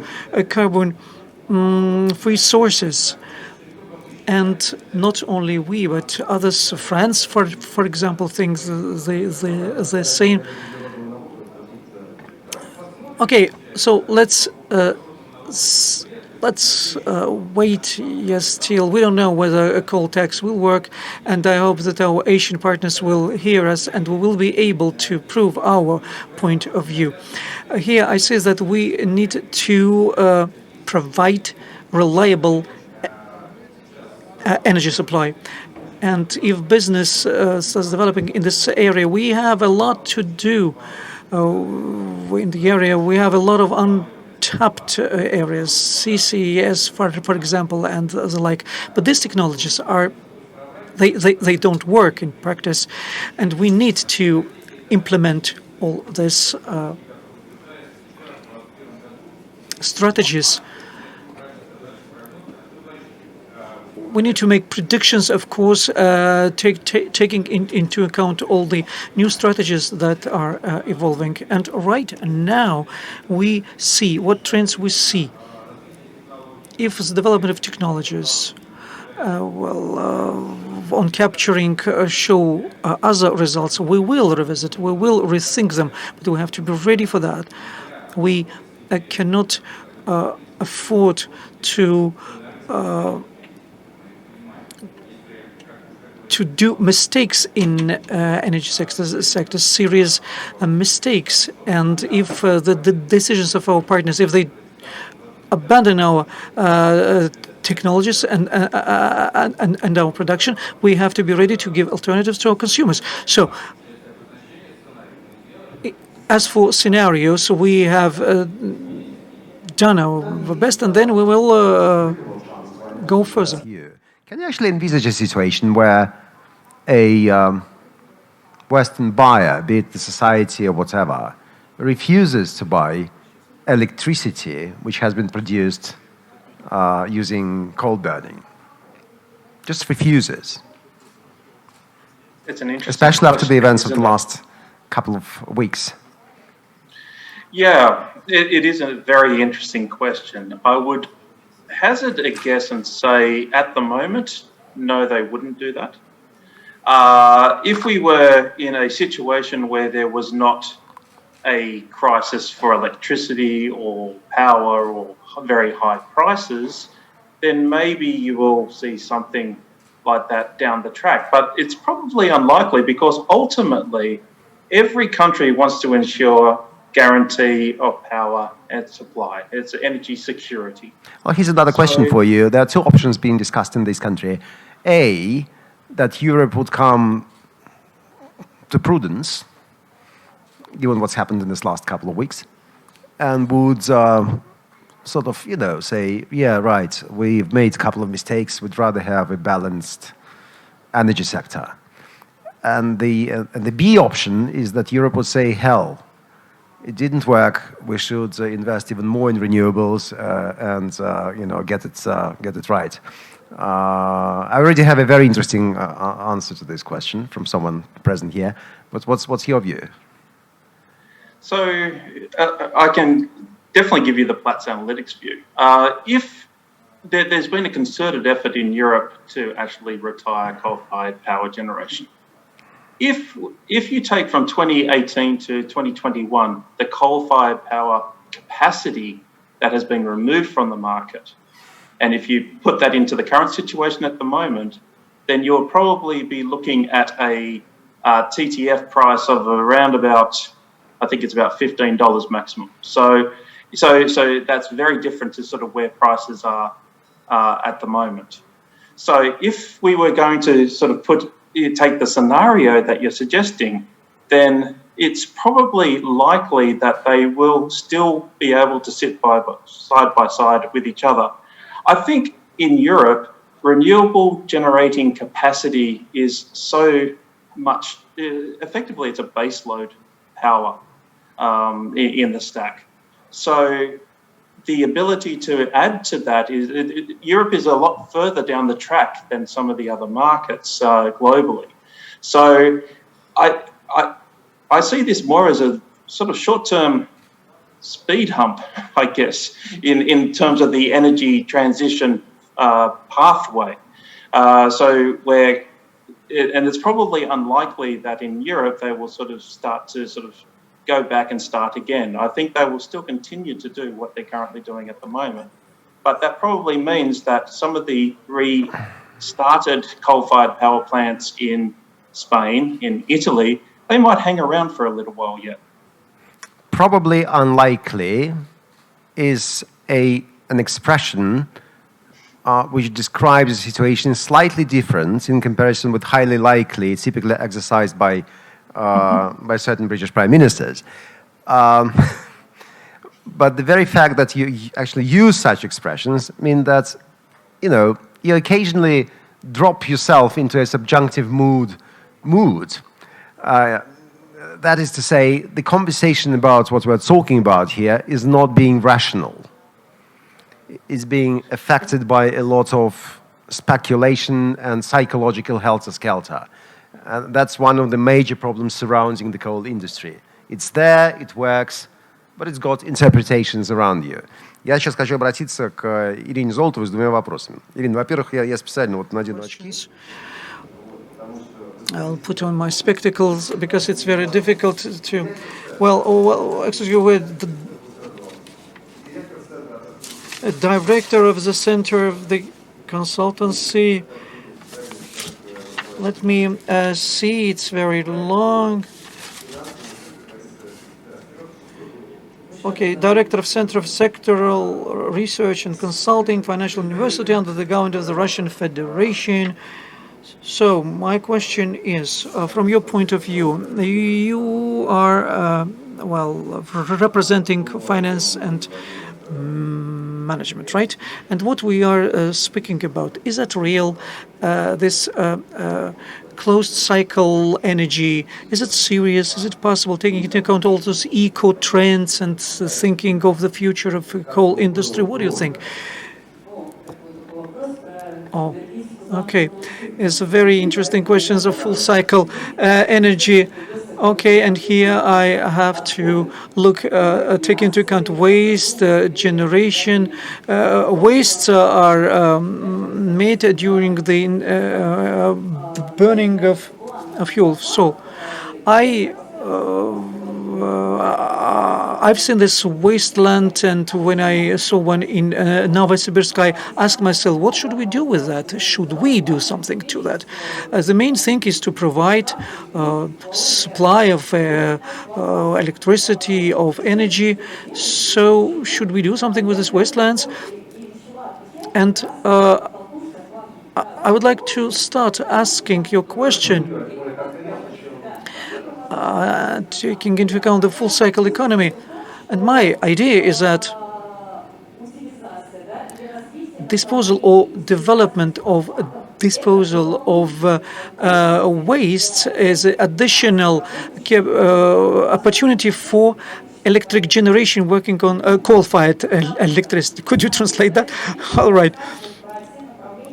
carbon-free sources. And not only we, but others, France, for example, thinks the same. Okay, so let's wait, yes, till we don't know whether a coal tax will work, and I hope that our Asian partners will hear us and we will be able to prove our point of view. Here I say that we need to provide reliable energy supply. And if business starts developing in this area, we have a lot to do in the area. We have a lot of untapped areas, CCS, for example, and the like. But these technologies are they don't work in practice, and we need to implement all these strategies. We need to make predictions, of course, taking into account all the new strategies that are evolving. And right now, we see what trends we see. If the development of technologies, on capturing show other results, we will revisit, we will rethink them, but we have to be ready for that. We cannot afford to do mistakes in energy sector, serious mistakes. And if the decisions of our partners, if they abandon our technologies and our production, we have to be ready to give alternatives to our consumers. So, as for scenarios, we have done our best, and then we will go further. Can you actually envisage a situation where a Western buyer, be it the society or whatever, refuses to buy electricity which has been produced using coal burning? Just refuses. It's an interesting especially after the question, events of the isn't it? last couple of weeks. Yeah, it is a very interesting question. I would hazard a guess and say at the moment, no, they wouldn't do that. If we were in a situation where there was not a crisis for electricity or power or very high prices, then maybe you will see something like that down the track. But it's probably unlikely because ultimately every country wants to ensure guarantee of power and supply. It's energy security. Well, here's another question for you. There are two options being discussed in this country. A, that Europe would come to prudence, given what's happened in this last couple of weeks, and would sort of, say, yeah, right, we've made a couple of mistakes, we'd rather have a balanced energy sector. And the B option is that Europe would say, hell, it didn't work, we should invest even more in renewables and get it right. I already have a very interesting answer to this question from someone present here, but what's your view? So I can definitely give you the Platts Analytics view. If there's been a concerted effort in Europe to actually retire coal-fired power generation. If you take from 2018 to 2021, the coal-fired power capacity that has been removed from the market, and if you put that into the current situation at the moment, then you'll probably be looking at a TTF price of around about, I think it's about $15 maximum. So that's very different to sort of where prices are at the moment. So if we were going to sort of take the scenario that you're suggesting, then it's probably likely that they will still be able to sit side by side with each other. I think in Europe, renewable generating capacity is so much, effectively it's a baseload power in the stack. So the ability to add to that is, Europe is a lot further down the track than some of the other markets globally. So I see this more as a sort of short-term speed hump, I guess, in terms of the energy transition pathway. And it's probably unlikely that in Europe they will sort of start to go back and start again. I think they will still continue to do what they're currently doing at the moment. But that probably means that some of the restarted coal-fired power plants in Spain, in Italy, they might hang around for a little while yet. Probably unlikely is an expression which describes the situation slightly different in comparison with highly likely, typically exercised by certain British prime ministers. But the very fact that you actually use such expressions mean that, you occasionally drop yourself into a subjunctive mood. That is to say, the conversation about what we're talking about here is not being rational. It's being affected by a lot of speculation and psychological helter-skelter. And that's one of the major problems surrounding the coal industry. It's there, it works, but it's got interpretations around you. Я сейчас хочу обратиться к Ирине Золотовой с двумя вопросами. Ирина, во-первых, я специально вот надену очки. I'll put on my spectacles because it's very difficult to. Well, excuse me, with the director of the center of the consultancy. Let me see. It's very long. Okay, Director of Center of Sectoral Research and Consulting, Financial University under the government of the Russian Federation. So my question is, from your point of view, you are, representing finance and management, right? And what we are speaking about, is that real, this closed cycle energy? Is it serious? Is it possible, taking into account all those eco trends and thinking of the future of the coal industry? What do you think? Oh, okay. It's a very interesting questions of full cycle energy. Okay, and here I have to look, take into account waste generation. Wastes are made during the burning of fuel. So, I've seen this wasteland, and when I saw one in Novosibirsk, I asked myself, what should we do with that? Should we do something to that? The main thing is to provide supply of electricity, of energy. So should we do something with these wastelands? And I would like to start asking your question. Taking into account the full cycle economy. And my idea is that disposal or development of disposal of wastes is an additional opportunity for electric generation working on coal-fired electricity. Could you translate that? All right.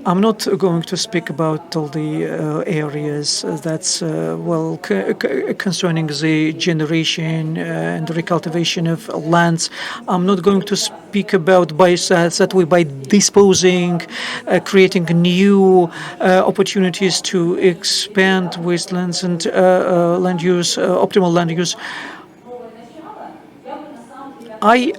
I'm not going to speak about all the areas that's concerning the generation and the recultivation of lands. I'm not going to speak about biostats that we by disposing, creating new opportunities to expand wastelands and land use, optimal land use. I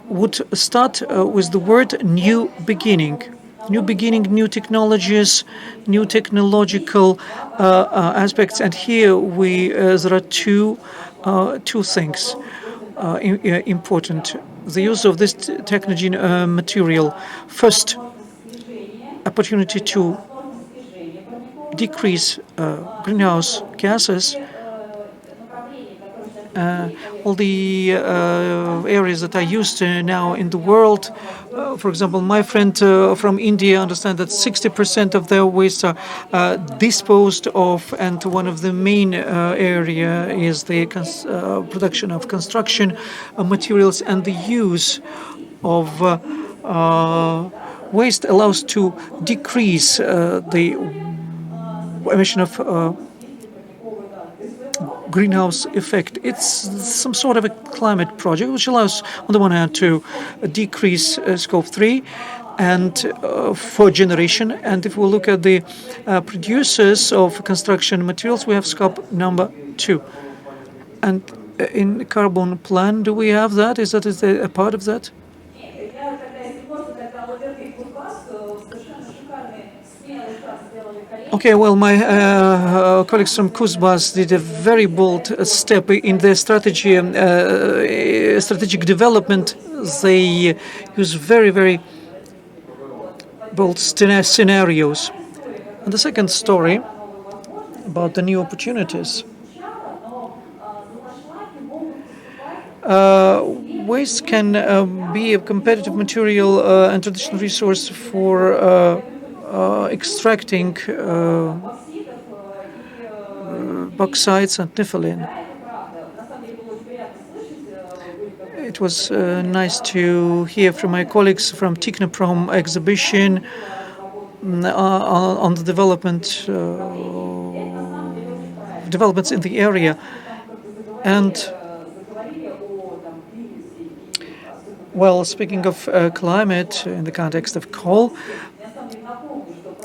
would start with the word new beginning. New beginning, new technologies, new technological aspects, and here there are two things important. The use of this technology material. First, opportunity to decrease greenhouse gases. All the areas that are used now in the world. For example, my friend from India understands that 60% of their waste are disposed of, and one of the main area is the production of construction materials, and the use of waste allows to decrease the emission of greenhouse effect. It's some sort of a climate project which allows, on the one hand, to decrease scope 3 and for generation. And if we look at the producers of construction materials, we have scope number 2. And in the carbon plan, do we have that? Is that a part of that? Okay, well, my colleagues from Kuzbas did a very bold step in their strategic development. They use very, very both scenarios. And the second story about the new opportunities. Waste can be a competitive material and traditional resource for extracting bauxites and nepheline. It was nice to hear from my colleagues from Technoprom exhibition on the developments in the area. And well, speaking of climate in the context of coal,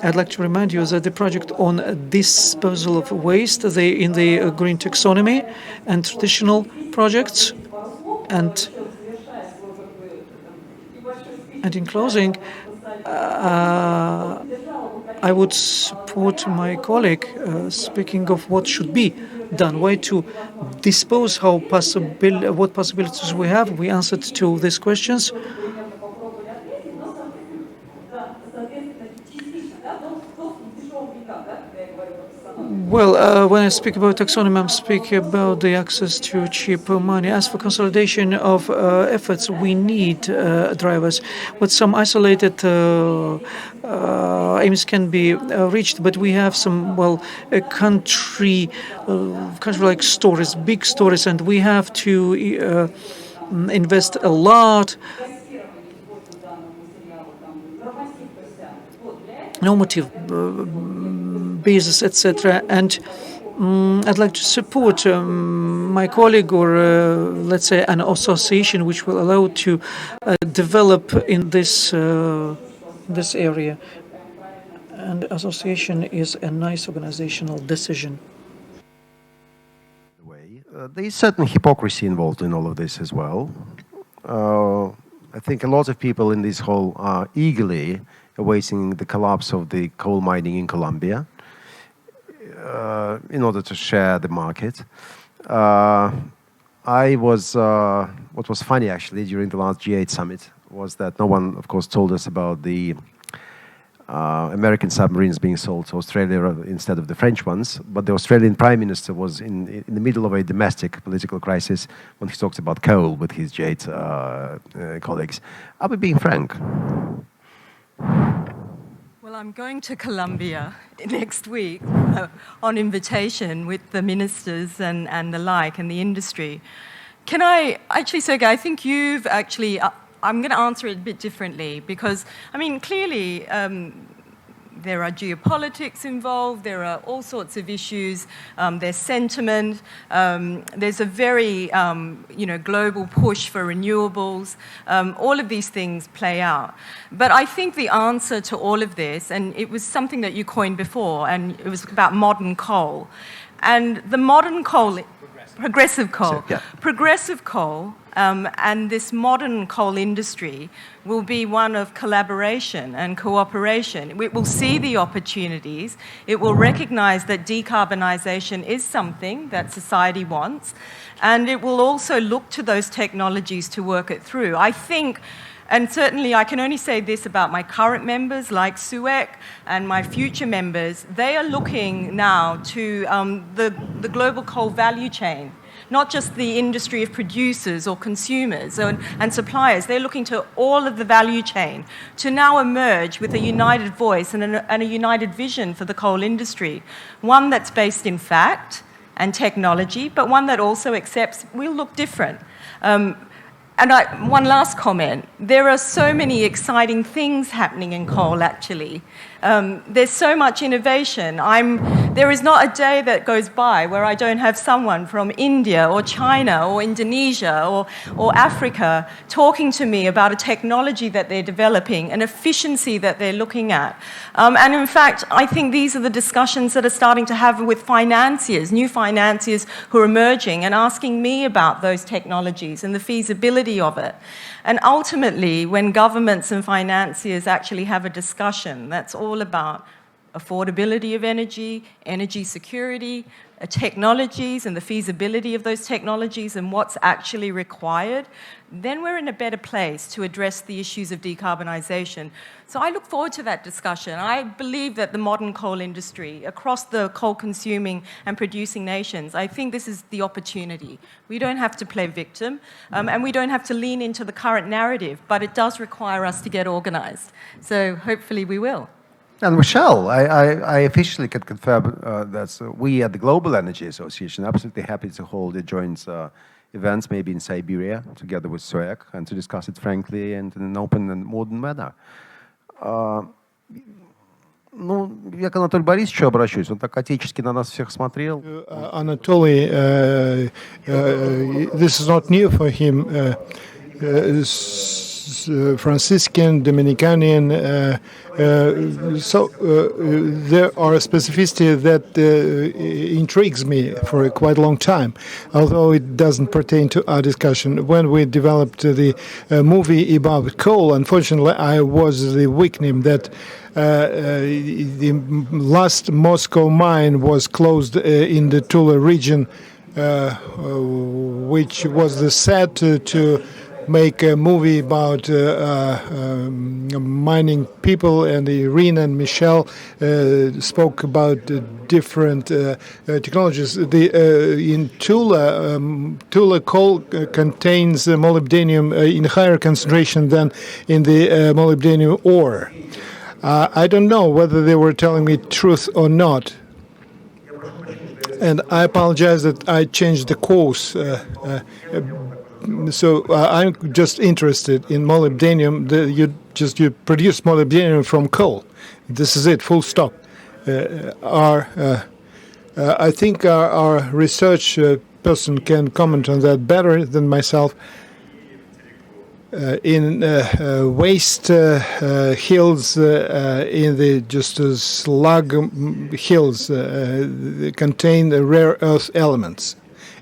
I'd like to remind you that the project on disposal of waste, in the green taxonomy and traditional projects, and in closing, I would support my colleague speaking of what should be done, why to dispose, what possibilities we have. We answered to these questions. Well, when I speak about taxonomy, I'm speaking about the access to cheap money. As for consolidation of efforts, we need drivers. With some isolated aims can be reached, but we have some, country-like stories, big stories, and we have to invest a lot. Normative basis, etc. And I'd like to support my colleague or, let's say, an association which will allow to develop in this area. And association is a nice organizational decision. There is certain hypocrisy involved in all of this as well. I think a lot of people in this hall are eagerly awaiting the collapse of the coal mining in Colombia in order to share the market. What was funny actually during the last G8 summit was that no one, of course, told us about the American submarines being sold to Australia instead of the French ones. But the Australian Prime Minister was in the middle of a domestic political crisis when he talked about coal with his G8 colleagues. Are we being frank? Well, I'm going to Colombia next week on invitation with the ministers and the like and the industry. Can I actually, Sergey, I think you've actually, I'm going to answer it a bit differently because, I mean, clearly there are geopolitics involved, there are all sorts of issues, there's sentiment, there's a very global push for renewables. All of these things play out. But I think the answer to all of this, and it was something that you coined before, and it was about modern coal. And the modern coal, progressive coal, progressive coal, and this modern coal industry will be one of collaboration and cooperation. It will see the opportunities. It will recognize that decarbonisation is something that society wants. And it will also look to those technologies to work it through. I think, and certainly I can only say this about my current members like SUEC and my future members, they are looking now to the global coal value chain, not just the industry of producers or consumers and suppliers. They're looking to all of the value chain to now emerge with a united voice and a united vision for the coal industry, one that's based in fact and technology, but one that also accepts we'll look different. One last comment. There are so many exciting things happening in coal, actually. There's so much innovation. There is not a day that goes by where I don't have someone from India or China or Indonesia or Africa talking to me about a technology that they're developing, an efficiency that they're looking at. And in fact, I think these are the discussions that are starting to have with financiers, new financiers who are emerging and asking me about those technologies and the feasibility of it. And ultimately, when governments and financiers actually have a discussion, that's all about affordability of energy, energy security, technologies and the feasibility of those technologies and what's actually required, then we're in a better place to address the issues of decarbonisation. So I look forward to that discussion. I believe that the modern coal industry, across the coal-consuming and producing nations, I think this is the opportunity. We don't have to play victim, and we don't have to lean into the current narrative, but it does require us to get organised. So hopefully we will. And Michelle, I officially can confirm that we at the Global Energy Association are absolutely happy to hold a joint events, maybe in Siberia, together with SOEC, and to discuss it frankly and in an open and modern manner. Ну, я к Анатолию Борисовичу обращусь. Он так отечески на нас всех смотрел. Anatoly, this is not new for him. Franciscan, Dominicanian, so there are specificity that intrigues me for a quite long time, although it doesn't pertain to our discussion. When we developed the movie about coal, unfortunately, I was the victim that the last Moscow mine was closed in the Tula region, which was the set to make a movie about mining people, and Irina and Michelle spoke about different technologies. In Tula, Tula coal contains molybdenum in higher concentration than in the molybdenum ore. I don't know whether they were telling me truth or not, and I apologize that I changed the course. So I'm just interested in molybdenum. You produce molybdenum from coal. This is it, full stop. I think our research person can comment on that better than myself. In waste hills, in the slug hills, contain rare earth elements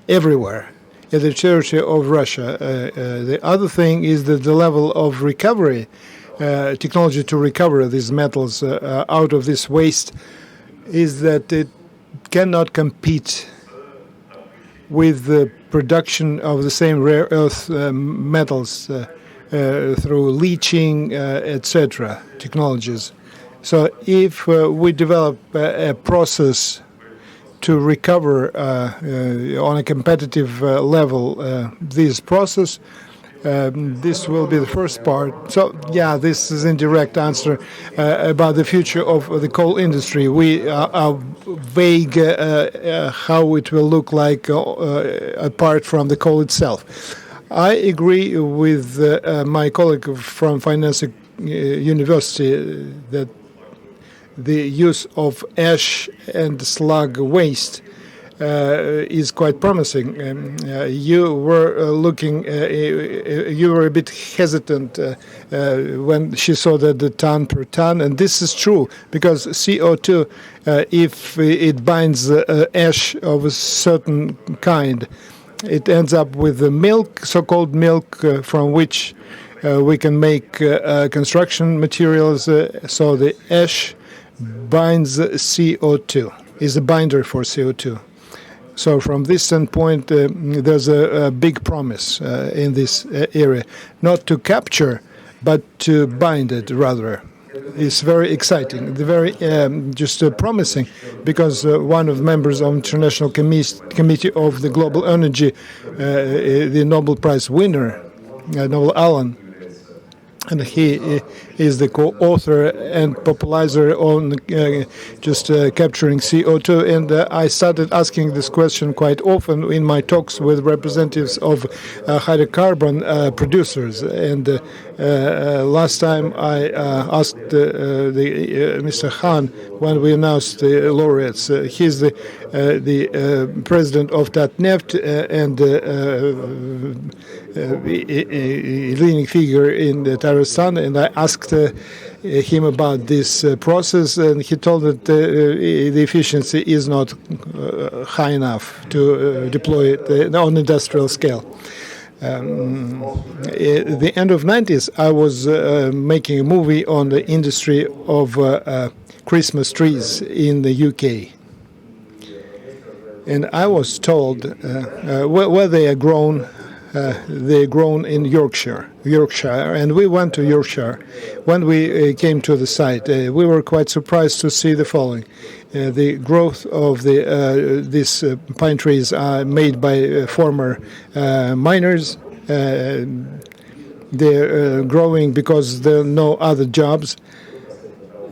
everywhere in the territory of Russia. The other thing is that the level of recovery, technology to recover these metals out of this waste, is that it cannot compete with the production of the same rare earth metals through leaching, etc. technologies. So if we develop a process to recover on a competitive level this process, this will be the first part. So, yeah, this is an indirect answer about the future of the coal industry. We are vague how it will look like apart from the coal itself. I agree with my colleague from Finance University that the use of ash and slug waste is quite promising. You were you were a bit hesitant when she saw the ton per ton, and this is true because CO2, if it binds ash of a certain kind, it ends up with the milk, so-called milk, from which we can make construction materials. So the ash binds CO2, is a binder for CO2. So from this standpoint, there's a big promise in this area, not to capture, but to bind it rather. It's very exciting, very promising, because one of the members of the International Committee of the Global Energy, the Nobel Prize winner, Noel Allen, and he is the co-author and popularizer on capturing CO2. And I started asking this question quite often in my talks with representatives of hydrocarbon producers. And last time I asked Mr. Khan when we announced the laureates. He's the president of Tatneft and a leading figure in Tatarstan, and I asked him about this process, and he told that the efficiency is not high enough to deploy it on industrial scale. At the end of 90s, I was making a movie on the industry of Christmas trees in the UK. And I was told where they are grown. They're grown in Yorkshire, and we went to Yorkshire. When we came to the site, we were quite surprised to see the following: the growth of these pine trees are made by former miners. They're growing because there are no other jobs.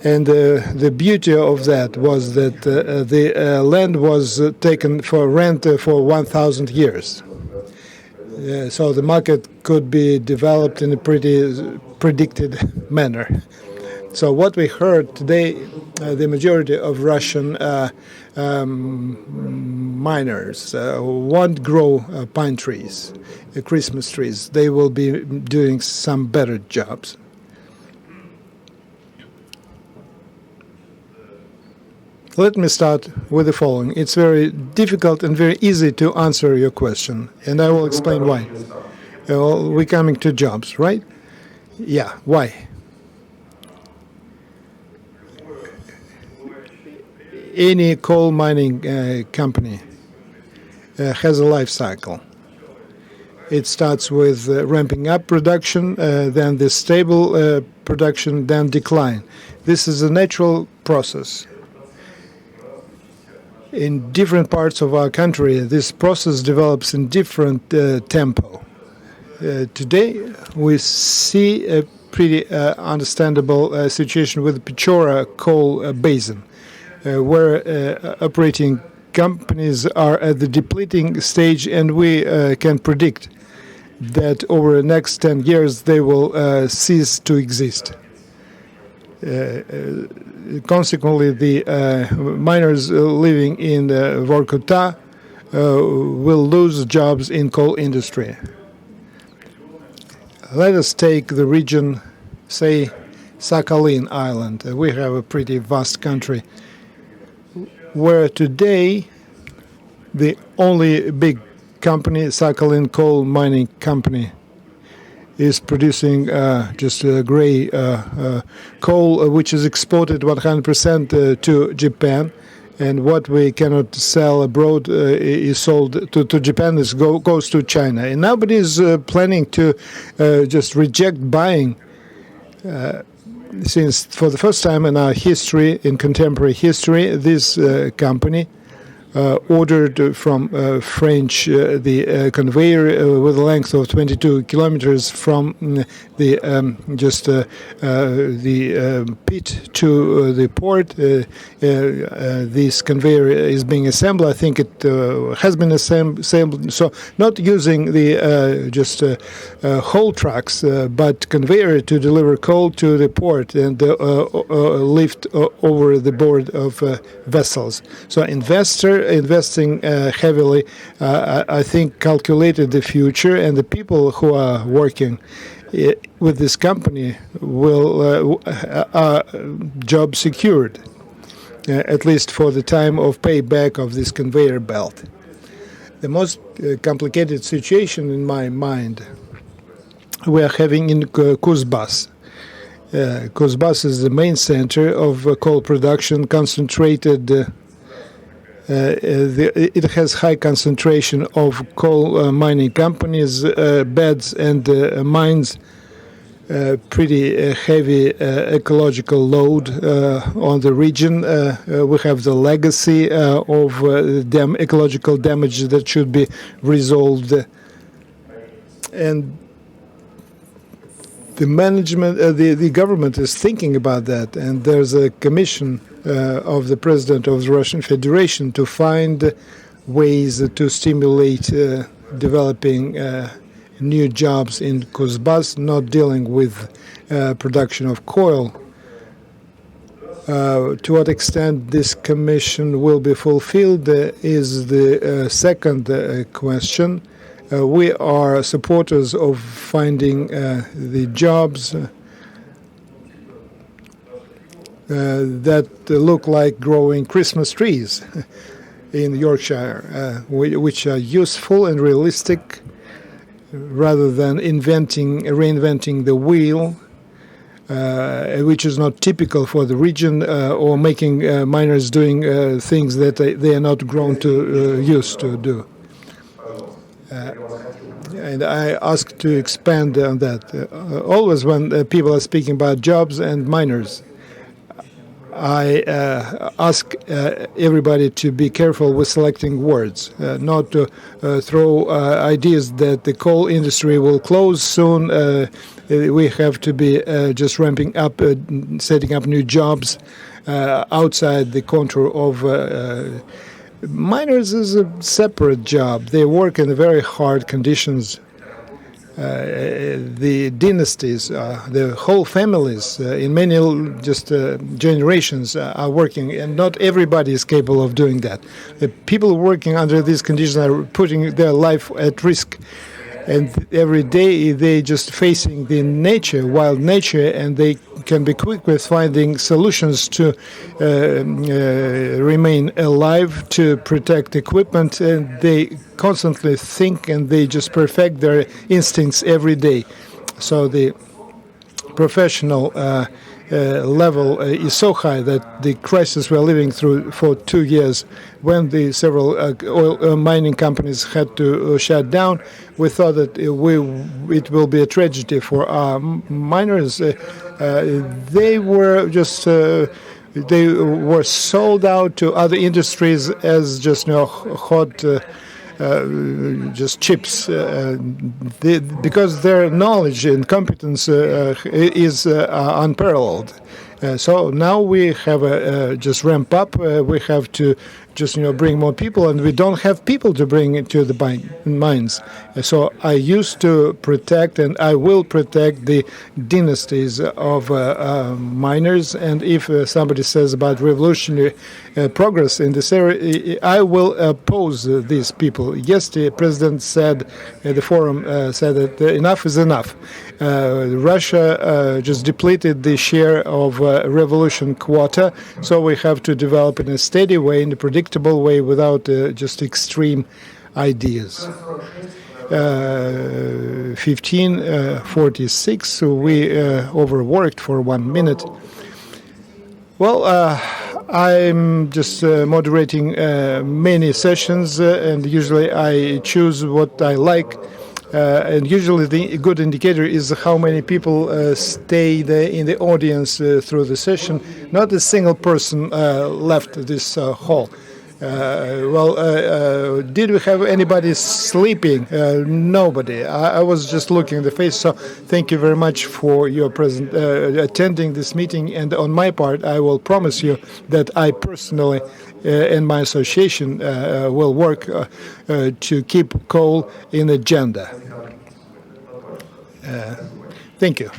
And the beauty of that was that the land was taken for rent for 1,000 years. So the market could be developed in a pretty predicted manner. So what we heard today, the majority of Russian miners won't grow pine trees, Christmas trees. They will be doing some better jobs. Let me start with the following. It's very difficult and very easy to answer your question, and I will explain why. Well, we're coming to jobs, right? Yeah, why? Any coal mining company has a life cycle. It starts with ramping up production, then the stable production, then decline. This is a natural process. In different parts of our country, this process develops in different tempo. Today, we see a pretty understandable situation with the Pechora coal basin, where operating companies are at the depleting stage, and we can predict that over the next 10 years they will cease to exist. Consequently, the miners living in Vorkuta will lose jobs in coal industry. Let us take the region, say, Sakhalin Island. We have a pretty vast country where today the only big company, Sakhalin Coal Mining Company, is producing just gray coal, which is exported 100% to Japan, and what we cannot sell abroad is sold to Japan. This goes to China, and nobody is planning to just reject buying. Since for the first time in our history, in contemporary history, this company ordered from French the conveyor with a length of 22 kilometers from the pit to the port. This conveyor is being assembled. I think it has been assembled. So not using the whole trucks, but conveyor to deliver coal to the port and lift over the board of vessels. So investing heavily, I think, calculated the future, and the people who are working with this company will are job secured, at least for the time of payback of this conveyor belt. The most complicated situation in my mind we are having in Kuzbas. Kuzbas is the main center of coal production, concentrated. It has high concentration of coal mining companies, beds and mines, pretty heavy ecological load on the region. We have the legacy of ecological damage that should be resolved. And the management, the government is thinking about that, and there's a commission of the president of the Russian Federation to find ways to stimulate developing new jobs in Kuzbas, not dealing with production of coal. To what extent this commission will be fulfilled is the second question. We are supporters of finding the jobs that look like growing Christmas trees in Yorkshire, which are useful and realistic rather than reinventing the wheel. which is not typical for the region, or making miners doing things that they are not grown to used to do. And I ask to expand on that. Always when people are speaking about jobs and miners, I ask everybody to be careful with selecting words, not to throw ideas that the coal industry will close soon. We have to be just ramping up, setting up new jobs outside the contour of miners is a separate job. They work in very hard conditions. The dynasties, the whole families, in many generations are working, and not everybody is capable of doing that. The people working under these conditions are putting their life at risk, and every day they just facing the nature, wild nature, and they can be quick with finding solutions to remain alive, to protect equipment, and they constantly think and they just perfect their instincts every day. So the professional level is so high that the crisis we're living through for 2 years, when the several oil mining companies had to shut down, we thought that it will be a tragedy for our miners. They were just they were sold out to other industries as just hot. Just chips, because their knowledge and competence is unparalleled. So now we have just ramp up. We have to just bring more people, and we don't have people to bring into the mines. So I used to protect, and I will protect the dynasties of miners. And if somebody says about revolutionary progress in this area, I will oppose these people. Yes, the president said at the forum said that enough is enough. Russia just depleted the share of revolution quota, so we have to develop in a steady way, in a predictable way, without just extreme ideas. 15:46, we overworked for 1 minute. Well, I'm just moderating many sessions, and usually I choose what I like. And usually the good indicator is how many people stayed in the audience through the session. Not a single person left this hall. Did we have anybody sleeping? Nobody. I was just looking at the face. So thank you very much for your attending this meeting. And on my part, I will promise you that I personally and my association will work to keep coal in agenda. Thank you.